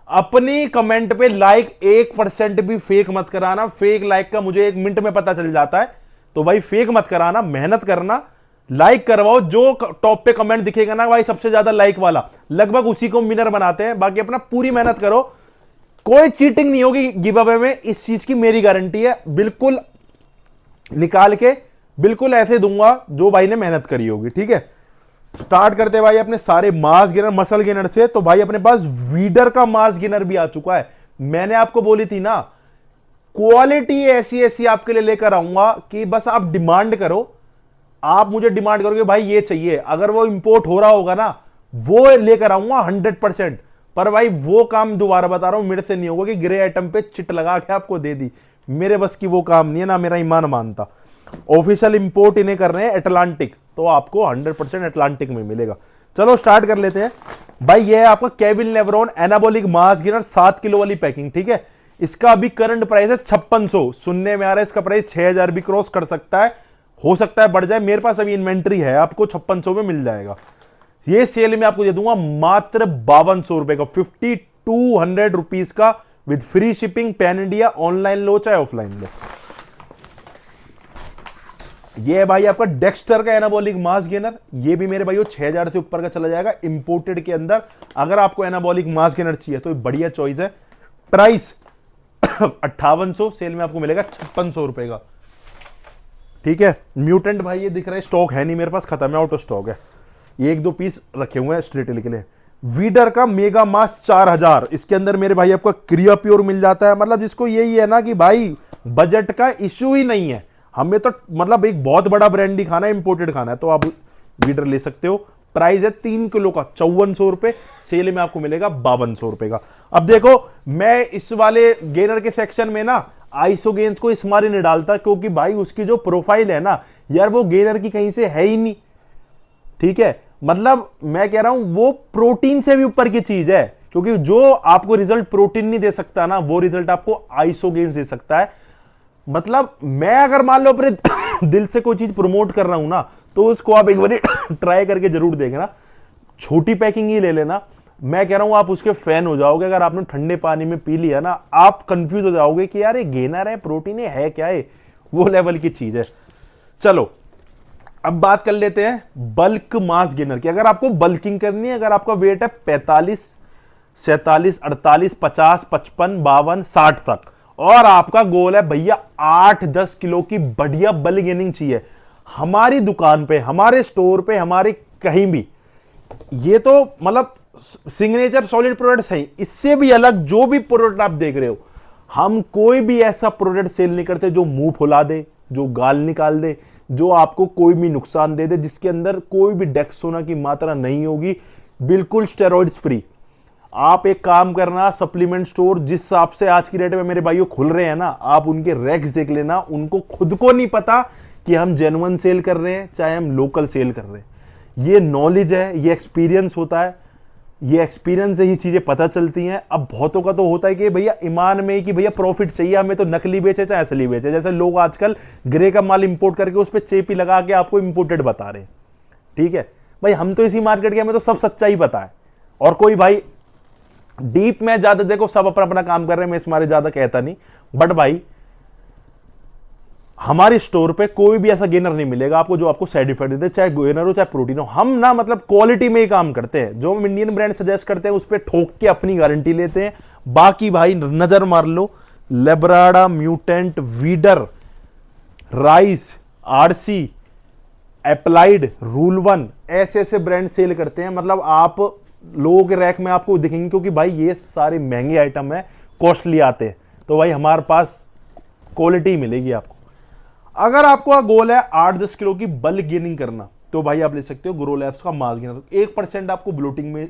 अपनी कमेंट पे लाइक 1% भी फेक मत कराना। फेक लाइक का मुझे 1 मिनट में पता चल जाता है, तो भाई फेक मत कराना, मेहनत करना, लाइक करवाओ। जो टॉप पे कमेंट दिखेगा ना भाई सबसे ज्यादा लाइक वाला, लगभग उसी को विनर बनाते हैं। बाकी अपना पूरी मेहनत करो, कोई चीटिंग नहीं होगी गिव अवे में, इस चीज की मेरी गारंटी है। बिल्कुल निकाल के बिल्कुल ऐसे दूंगा जो भाई ने मेहनत करी होगी, ठीक है। स्टार्ट करते भाई अपने सारे मास गेनर मसल गेनर से। तो भाई अपने पास वीडर का मास गेनर भी आ चुका है। मैंने आपको बोली थी ना, क्वालिटी ऐसी ऐसी आपके लिए लेकर आऊंगा कि बस आप डिमांड करो। आप मुझे डिमांड करोगे भाई ये चाहिए, अगर वो इंपोर्ट हो रहा होगा ना वो लेकर आऊंगा 100%। पर भाई वो काम दोबारा बता रहा हूं मेरे से नहीं होगा कि ग्रे आइटम पे चिट लगा के आपको दे दी, मेरे बस की वो काम नहीं है, ना मेरा ईमान मानता। ऑफिशियल इंपोर्ट इन्हें कर रहे हैं अटलांटिक, तो आपको 100% अटलांटिक में मिलेगा। चलो स्टार्ट कर लेते हैं भाई। ये है आपका Kevin LeBron anabolic mass gainer 7 kilo वाली पैकिंग, ठीक है। इसका अभी करंट प्राइस है 5600, सुनने में आ रहा है इसका प्राइस 6000 भी क्रॉस कर सकता है, हो सकता है बढ़ जाए। मेरे पास अभी इन्वेंट्री है, आपको 5600 में मिल जाएगा। ये सेल में आपको दे दूंगा मात्र 5200 रुपए का, 5200 रुपीज का with free shipping, pan India, online लो चाहे ऑफलाइन लो। ये है भाई आपका डेक्स्टर का एनाबॉलिक मास गेनर, ये भी मेरे भाइयों 6000 से ऊपर का चला जाएगा इंपोर्टेड के अंदर। अगर आपको एनाबॉलिक मास गेनर चाहिए तो बढ़िया चॉइस है। प्राइस 5800, सेल में आपको मिलेगा 5600 रुपए का। ठीक है, म्यूटेंट भाई ये दिख रहा है स्टॉक है नहीं मेरे पास, खत्म है, आउट ऑफ स्टॉक है। ये 1-2 पीस रखे हुए हैं स्ट्रेटली के लिए। वीडर का मेगा मास 4000, इसके अंदर मेरे भाई आपका क्रिया प्योर मिल जाता है। मतलब जिसको यही है ना कि भाई बजट का इश्यू ही नहीं है, हमें तो मतलब एक बहुत बड़ा ब्रांड ही खाना है, इंपोर्टेड खाना है, तो आप वीडर ले सकते हो। प्राइस है 3 किलो का 5400 रुपए, सेल में आपको मिलेगा 5200 रुपए का। अब देखो मैं इस वाले गेनर के सेक्शन में ना आइसो गेन्स को इस मारे नहीं डालता, क्योंकि भाई उसकी जो प्रोफाइल है ना यार वो गेनर की कहीं से है ही नहीं। ठीक है, मतलब मैं कह रहा हूं वो प्रोटीन से भी ऊपर की चीज है, क्योंकि जो आपको रिजल्ट प्रोटीन नहीं दे सकता ना वो रिजल्ट आपको आइसो गेन्स दे सकता है। मतलब मैं अगर मान लो अपने दिल से कोई चीज प्रमोट कर रहा हूं ना तो उसको आप एक बार ट्राई करके जरूर देखना, छोटी पैकिंग ही ले लेना। मैं कह रहा हूं आप उसके फैन हो जाओगे। अगर आपने ठंडे पानी में पी लिया ना आप कंफ्यूज हो जाओगे कि यार ये गेनर है प्रोटीन है क्या है, वो लेवल की चीज है। चलो अब बात कर लेते हैं बल्क मास गेनर की। अगर आपको बल्किंग करनी है, अगर आपका वेट है 45, 47, 48, 50, 55, 52, 60 तक, और आपका गोल है भैया 8-10 किलो की बढ़िया बल गेनिंग चाहिए, हमारी दुकान पे, हमारे स्टोर पे, हमारे कहीं भी, ये तो मतलब सिग्नेचर सॉलिड प्रोडक्ट्स हैं। इससे भी अलग जो भी प्रोडक्ट आप देख रहे हो, हम कोई भी ऐसा प्रोडक्ट सेल नहीं करते जो मुंह फुला दे, जो गाल निकाल दे, जो आपको कोई भी नुकसान दे दे, जिसके अंदर कोई भी डेक्सोना की मात्रा नहीं होगी, बिल्कुल स्टेरॉइड्स फ्री। आप एक काम करना, सप्लीमेंट स्टोर जिस हिसाब से आज की डेट में मेरे भाइयों खुल रहे हैं ना, आप उनके रैक्स देख लेना, उनको खुद को नहीं पता कि हम जेन्युइन सेल कर रहे हैं चाहे हम लोकल सेल कर रहे हैं। ये नॉलेज है, ये एक्सपीरियंस होता है, ये एक्सपीरियंस से ही चीजें पता चलती हैं। अब बहुतों का तो होता है कि भैया ईमान में कि भैया प्रॉफिट चाहिए हमें, तो नकली बेचे चाहे असली बेचे। जैसे लोग आजकल ग्रे का माल इंपोर्ट करके उस पर चेपी लगा के आपको इंपोर्टेड बता रहे हैं। ठीक है भाई, हम तो इसी मार्केट के, हमें तो सब सच्चाई पता है। और कोई भाई डीप में ज्यादा, देखो सब अपना अपना काम कर रहे हैं, मैं इस मारे ज्यादा कहता नहीं, बट भाई हमारे स्टोर पे कोई भी ऐसा गेनर नहीं मिलेगा आपको जो आपको साइड इफेक्ट देते, चाहे गेनर हो चाहे प्रोटीन हो। हम ना मतलब क्वालिटी में ही काम करते हैं, जो हम इंडियन ब्रांड सजेस्ट करते हैं उस पर ठोक के अपनी गारंटी लेते हैं। बाकी भाई नजर मार लो, Labrada, Mutant, Weider, Ryse, RC, Applied, Rule one, ऐसे ऐसे ब्रांड सेल करते हैं। मतलब आप लोगों के रैक में आपको दिखेंगे, क्योंकि भाई ये सारे महंगे आइटम है, कॉस्टली आते हैं, तो भाई हमारे पास क्वालिटी मिलेगी आपको। अगर आपको गोल है 8-10 किलो की बल्क गेनिंग करना, तो भाई आप ले सकते हो ग्रो लैब्स का मास गेनर। 1% आपको ब्लोटिंग में,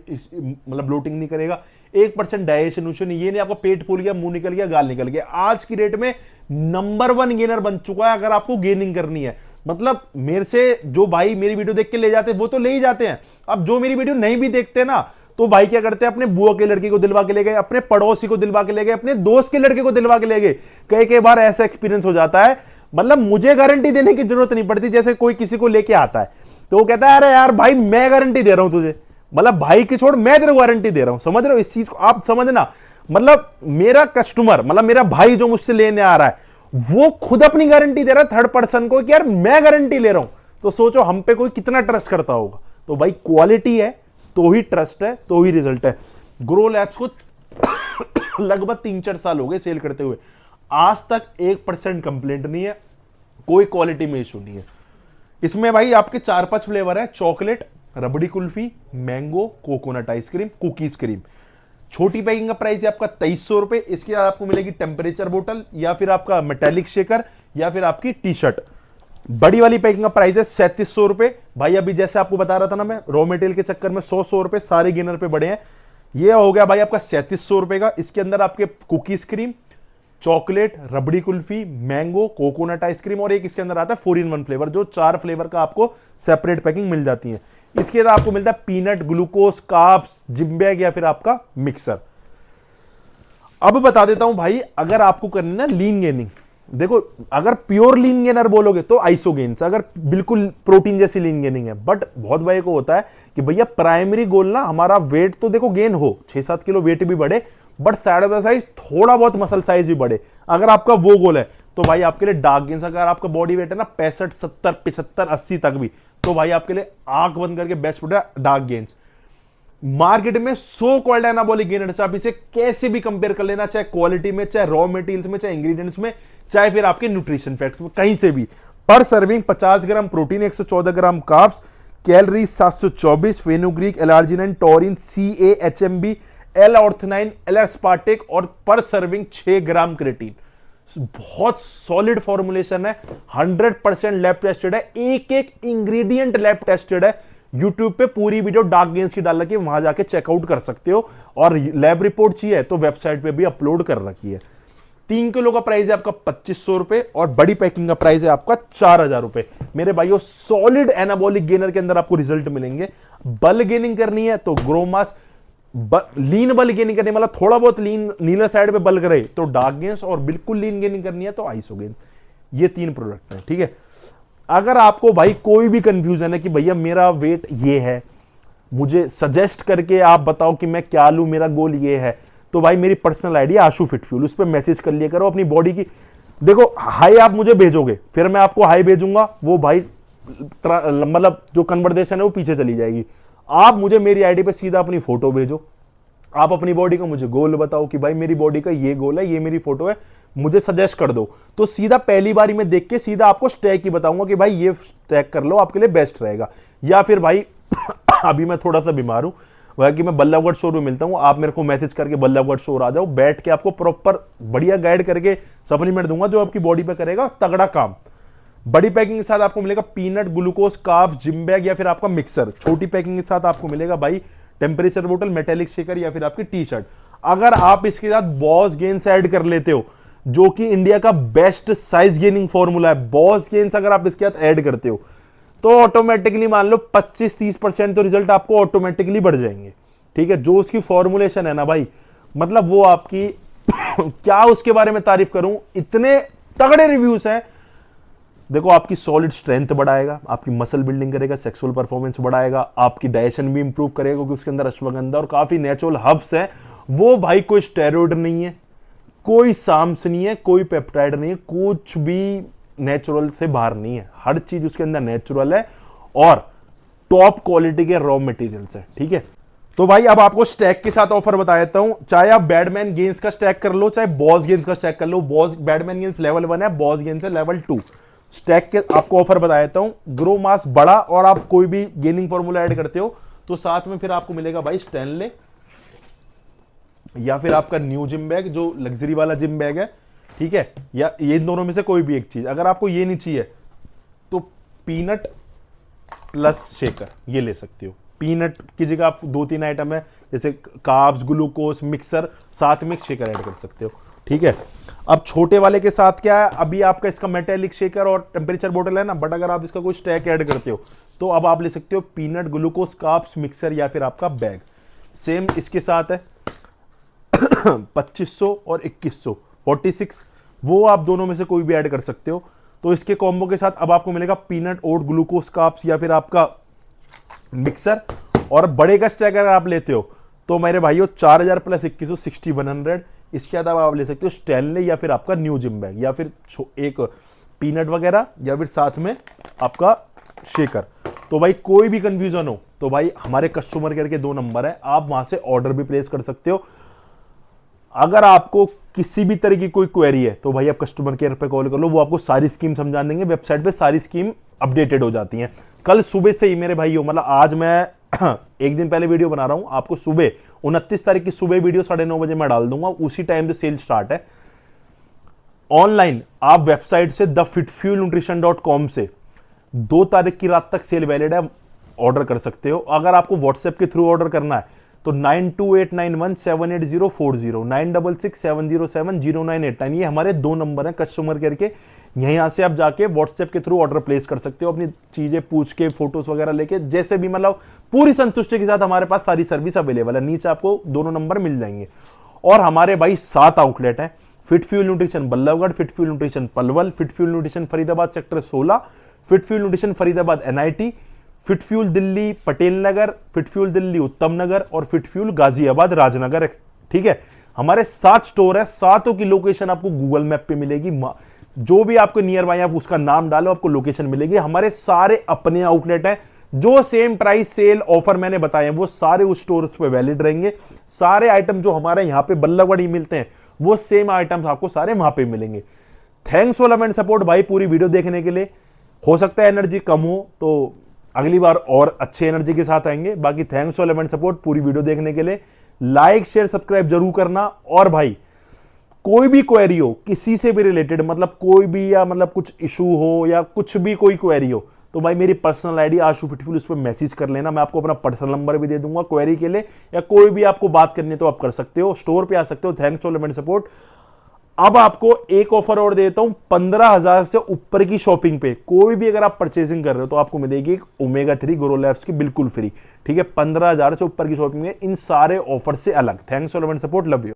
मतलब ब्लोटिंग नहीं करेगा, 1% डाइजेशन, ये नहीं आपका पेट फूल गया, मुंह निकल गया, गाल निकल गया। आज की डेट में नंबर 1 गेनर बन चुका है अगर आपको गेनिंग करनी है। मतलब मेरे से जो भाई मेरी वीडियो देख के ले जाते हैं वो तो ले ही जाते हैं। अब जो मेरी वीडियो नहीं भी देखते ना, तो भाई क्या करते हैं, अपने बुआ के लड़की को दिलवा के ले गए, अपने पड़ोसी को दिलवा के ले गए, अपने दोस्त के लड़के को दिलवा के ले गए। कई बार ऐसा एक्सपीरियंस हो जाता है, मतलब मुझे गारंटी देने की जरूरत नहीं पड़ती। जैसे कोई किसी को लेके आता है तो वो कहता है अरे यार भाई मैं गारंटी दे रहा हूं तुझे, मतलब भाई की छोड़ मैं तेरे को गारंटी दे रहा हूं। समझ रहे हो इस चीज को, आप समझना। मतलब मेरा कस्टमर, मतलब मेरा भाई जो मुझसे लेने आ रहा है, वो खुद अपनी गारंटी दे रहा है थर्ड पर्सन को कि यार मैं गारंटी ले रहा हूं। तो सोचो हम पे कोई कितना ट्रस्ट करता होगा। तो भाई क्वालिटी है तो ही ट्रस्ट है, तो ही रिजल्ट है। ग्रो लैब्स को लगभग 3-4 साल हो गए सेल करते हुए, आज तक 1% कंप्लेंट नहीं है, कोई क्वालिटी में इशू नहीं है। इसमें भाई आपके 4-5 फ्लेवर है, chocolate, rabri kulfi, mango, coconut ice cream, cookies cream. छोटी पैकिंग का प्राइस है आपका 2300 रुपए। इसके बाद आपको मिलेगी टेम्परेचर बोतल, या फिर आपका मेटेलिक शेकर, या फिर आपकी टी शर्ट। बड़ी वाली पैकिंग का प्राइस है 3700 रुपए। भाई अभी जैसे आपको बता रहा था ना मैं, रॉ मटेरियल के चक्कर में 100 रुपए सारे गेनर पे बढ़े हैं। ये हो गया भाई आपका 3700 रुपए का। इसके अंदर आपके cookies cream, chocolate, rabri kulfi, mango, coconut ice cream, और एक इसके अंदर आता है 4-in-1 फ्लेवर, जो 4 फ्लेवर का आपको सेपरेट पैकिंग मिल जाती है। इसके बाद आपको मिलता है peanut, glucose, carbs, gym bag, या फिर आपका मिक्सर। अब बता देता हूं भाई, अगर आपको करनी ना लीन गेनिंग, देखो अगर प्योर लीन गेनर बोलोगे तो आइसोगेन्स, अगर बिल्कुल प्रोटीन जैसी लीन गेनिंग है। बट बहुत भाई को होता है कि भैया प्राइमरी गोल ना हमारा वेट तो देखो गेन हो, 6-7 किलो वेट भी बढ़े, but side of the size थोड़ा बहुत मसल साइज भी बढ़े। अगर आपका वो गोल है तो भाई आपके लिए डार्क गेन्स, अगर आपका बॉडी वेट है ना 65, 70, 75, 80 तक भी, तो भाई आपके लिए आंख बंद करके best product dark gains. Market में सो कॉल्ड एनाबॉलिक गेनर्स, आप इसे कैसे भी कंपेयर कर लेना, चाहे क्वालिटी में, चाहे रॉ मटेरियल्स में, चाहे इंग्रेडिएंट्स में, चाहे फिर आपके न्यूट्रिशन फैक्ट्स में, कहीं से भी। पर सर्विंग 50 ग्राम प्रोटीन, 114 ग्राम carbs, calorie 724, fenugreek, L-arginine, Turin, CA, HMB, L-ऑर्थनाइन, L-एस्पार्टिक, और पर सर्विंग 6 ग्राम क्रेटीन। बहुत सॉलिड फॉर्मुलेशन है, 100% लैब टेस्टेड है, एक एक इंग्रेडिएंट लैब टेस्टेड है। यूट्यूब पे पूरी वीडियो डार्क गेन्स की डाल रखी है, वहां जाके चेकआउट कर सकते हो। और लैब रिपोर्ट चाहिए तो वेबसाइट पे भी अपलोड कर रखी है। 3 किलो का प्राइस है आपका 2500 रुपए, और बड़ी पैकिंग का प्राइस है आपका 4000 रुपए। मेरे भाइयों सॉलिड एनाबॉलिक गेनर के अंदर आपको रिजल्ट मिलेंगे। बल गेनिंग करनी है तो ग्रोमास, लीन बल गेनिंग करनी मतलब थोड़ा बहुत लीन नीला साइड पे बल करे तो डार्क गेन्स, और बिल्कुल लीन गेनिंग करनी है तो आइसोगेन। ये 3 प्रोडक्ट है, ठीक है। अगर आपको भाई कोई भी कंफ्यूजन है कि भैया मेरा वेट ये है, मुझे सजेस्ट करके आप बताओ कि मैं क्या लूं, मेरा गोल ये है, तो भाई मेरी पर्सनल आईडी आशु फिट फ्यूल, उस पर मैसेज कर लिया करो अपनी बॉडी की। देखो हाई आप मुझे भेजोगे, फिर मैं आपको हाई भेजूंगा, वो भाई मतलब जो कन्वर्सेशन है वो पीछे चली जाएगी। आप मुझे मेरी आईडी पे सीधा अपनी फोटो भेजो, आप अपनी बॉडी का मुझे गोल बताओ कि भाई मेरी बॉडी का ये गोल है, ये मेरी फोटो है, मुझे सजेस्ट कर दो, तो सीधा पहली बारी में देख के सीधा आपको स्टैक ही बताऊंगा कि भाई ये स्टैक कर लो, आपके लिए बेस्ट रहेगा। या फिर भाई अभी मैं थोड़ा सा बीमार हूं, वह कि मैं बल्लभगढ़ शोर में मिलता हूं, आप मेरे को मैसेज करके बल्लभगढ़ शोर आ जाओ, बैठ के आपको प्रॉपर बढ़िया गाइड करके सप्लीमेंट दूंगा जो आपकी बॉडी पे करेगा तगड़ा काम। बड़ी पैकिंग के साथ आपको मिलेगा peanut, glucose, carbs, gym bag, या फिर आपका मिक्सर। छोटी पैकिंग के साथ आपको मिलेगा भाई टेम्परेचर बोतल, मेटेलिक शेकर, या फिर आपकी टी-शर्ट। अगर आप इसके साथ बॉस गेन्स ऐड कर लेते हो, जो कि इंडिया का बेस्ट साइज गेनिंग फॉर्मूला है, बॉस गेन्स अगर आप इसके साथ ऐड करते हो तो ऑटोमेटिकली मान लो 25-30% तो रिजल्ट आपको ऑटोमेटिकली बढ़ जाएंगे, ठीक है। जो उसकी फॉर्मुलेशन है ना भाई, मतलब वो आपकी क्या उसके बारे में तारीफ करूं, इतने तगड़े रिव्यूज हैं। देखो आपकी सॉलिड स्ट्रेंथ बढ़ाएगा, आपकी मसल बिल्डिंग करेगा, सेक्सुअल परफॉर्मेंस बढ़ाएगा, आपकी डाइजेशन भी इंप्रूव करेगा, क्योंकि उसके अंदर अश्वगंधा और काफी नेचुरल हर्ब्स है। वो भाई कोई स्टेरॉइड नहीं है, कोई साम्स नहीं है, कोई पेप्टाइड नहीं है, कुछ भी नेचुरल से बाहर नहीं है, हर चीज उसके अंदर नेचुरल है और टॉप क्वालिटी के रॉ मटेरियल्स है, ठीक है। तो भाई अब आपको स्टैक के साथ ऑफर बता देता हूं, चाहे आप बैडमैन गेन्स का स्टैक कर लो, चाहे बॉस गेन्स का स्टैक कर लो। बॉस बैडमैन गेन्स लेवल 1 है, बॉस गेन्स है लेवल 2। स्टैक के आपको ऑफर बता देता हूं, ग्रो मास बड़ा, और आप कोई भी गेनिंग फॉर्मूला ऐड करते हो तो साथ में फिर आपको मिलेगा भाई स्टैनले, या फिर आपका न्यू जिम बैग जो लग्जरी वाला जिम बैग है, ठीक है। या ये दोनों में से कोई भी एक चीज। अगर आपको ये नहीं चाहिए तो पीनट प्लस शेकर ये ले सकते हो। पीनट की जगह आप 2-3 आइटम है, जैसे कार्ब्स, ग्लूकोज, मिक्सर, साथ में शेकर ऐड कर सकते हो, ठीक है। अब छोटे वाले के साथ क्या है, अभी आपका इसका मेटेलिक शेकर और टेम्परेचर बोतल है ना, बट अगर आप इसका कोई स्टैक ऐड करते हो तो अब आप ले सकते हो पीनट, ग्लूकोज, कार्ब्स, मिक्सर, या फिर आपका बैग। सेम इसके साथ है 2500 और 2100 46, वो आप दोनों में से कोई भी ऐड कर सकते हो। तो इसके कॉम्बो के साथ अब आपको मिलेगा पीनट, ओट, ग्लूकोज, कार्ब्स, या फिर आपका मिक्सर। और बड़े का स्टैक अगर आप लेते हो तो मेरे भाइयों 4000 प्लस 2100 6100। इसके बाद आप ले सकते हो स्टैनले, या फिर आपका न्यू जिम बैग, या फिर एक पीनट वगैरह, या फिर साथ में आपका शेकर। तो भाई कोई भी कंफ्यूजन हो तो भाई हमारे कस्टमर केयर के 2 नंबर है, आप वहां से ऑर्डर भी प्लेस कर सकते हो। अगर आपको किसी भी तरह की कोई क्वेरी है तो भाई आप कस्टमर केयर पे कॉल कर लो, वो आपको सारी स्कीम समझा देंगे। वेबसाइट पे सारी स्कीम अपडेटेड हो जाती हैं। कल सुबह से ही मेरे भाइयों, मतलब आज मैं एक दिन पहले वीडियो बना रहा हूं, आपको सुबह 29 तारीख की सुबह वीडियो 9:30 बजे मैं डाल दूंगा, उसी टाइम से सेल स्टार्ट है। ऑनलाइन आप वेबसाइट से thefitfuelnutrition.com से 2 तारीख की रात तक सेल वैलिड है, ऑर्डर कर सकते हो। अगर आपको व्हाट्सएप के थ्रू ऑर्डर करना है तो 9289178040 9667070989, ये हमारे 2 नंबर हैं कस्टमर केयर के। यहां से आप जाके व्हाट्सएप के थ्रू ऑर्डर प्लेस कर सकते हो, अपनी चीजें पूछ के, फोटोज वगैरह लेके, जैसे भी, मतलब पूरी संतुष्टि के साथ हमारे पास सारी सर्विस अवेलेबल है। नीचे आपको दोनों नंबर मिल जाएंगे। और हमारे भाई 7 आउटलेट हैं, fit fuel nutrition Ballabhgarh, fit fuel nutrition Palwal, fit fuel nutrition Faridabad sector 16, fit fuel nutrition Faridabad NIT, fit fuel Delhi Patel Nagar, fit fuel Delhi Uttam Nagar और फिट फ्यूल गाजियाबाद राजनगर। ठीक है, हमारे 7 स्टोर है, सातों की लोकेशन आपको गूगल मैप पे मिलेगी। जो भी आपको नियर बाय आप उसका नाम डालो, आपको लोकेशन मिलेगी। हमारे सारे अपने आउटलेट हैं, जो सेम प्राइस सेल ऑफर मैंने बताए वो सारे उस स्टोर पे वैलिड रहेंगे। सारे आइटम जो हमारे यहाँ पे बल्लभगढ़ ही मिलते हैं वो सेम आइटम्स आपको सारे वहां पे मिलेंगे। Thanks for love and support भाई, पूरी वीडियो देखने के लिए। हो सकता है एनर्जी कम हो तो अगली बार और अच्छे एनर्जी के साथ आएंगे। बाकी thanks for love and support, पूरी वीडियो देखने के लिए। लाइक शेयर सब्सक्राइब जरूर करना। और भाई कोई भी क्वेरी हो किसी से भी रिलेटेड, मतलब कोई भी या मतलब कुछ इशू हो या कुछ भी कोई क्वेरी हो, तो भाई मेरी पर्सनल आईडी आशु फिटफुल, उस पर मैसेज कर लेना। मैं आपको अपना पर्सनल नंबर भी दे दूंगा क्वेरी के लिए, या कोई भी आपको बात करनी है तो आप कर सकते हो, स्टोर पे आ सकते हो। Thanks for love and support. अब आपको एक ऑफर और देता हूं, 15,000 से ऊपर की शॉपिंग पे कोई भी अगर आप परचेसिंग कर रहे हो तो आपको मिलेगी ओमेगा 3 ग्रो लैब्स की बिल्कुल फ्री। ठीक है, 15,000 से ऊपर की शॉपिंग में इन सारे ऑफर से अलग। Thanks for love and support, love you.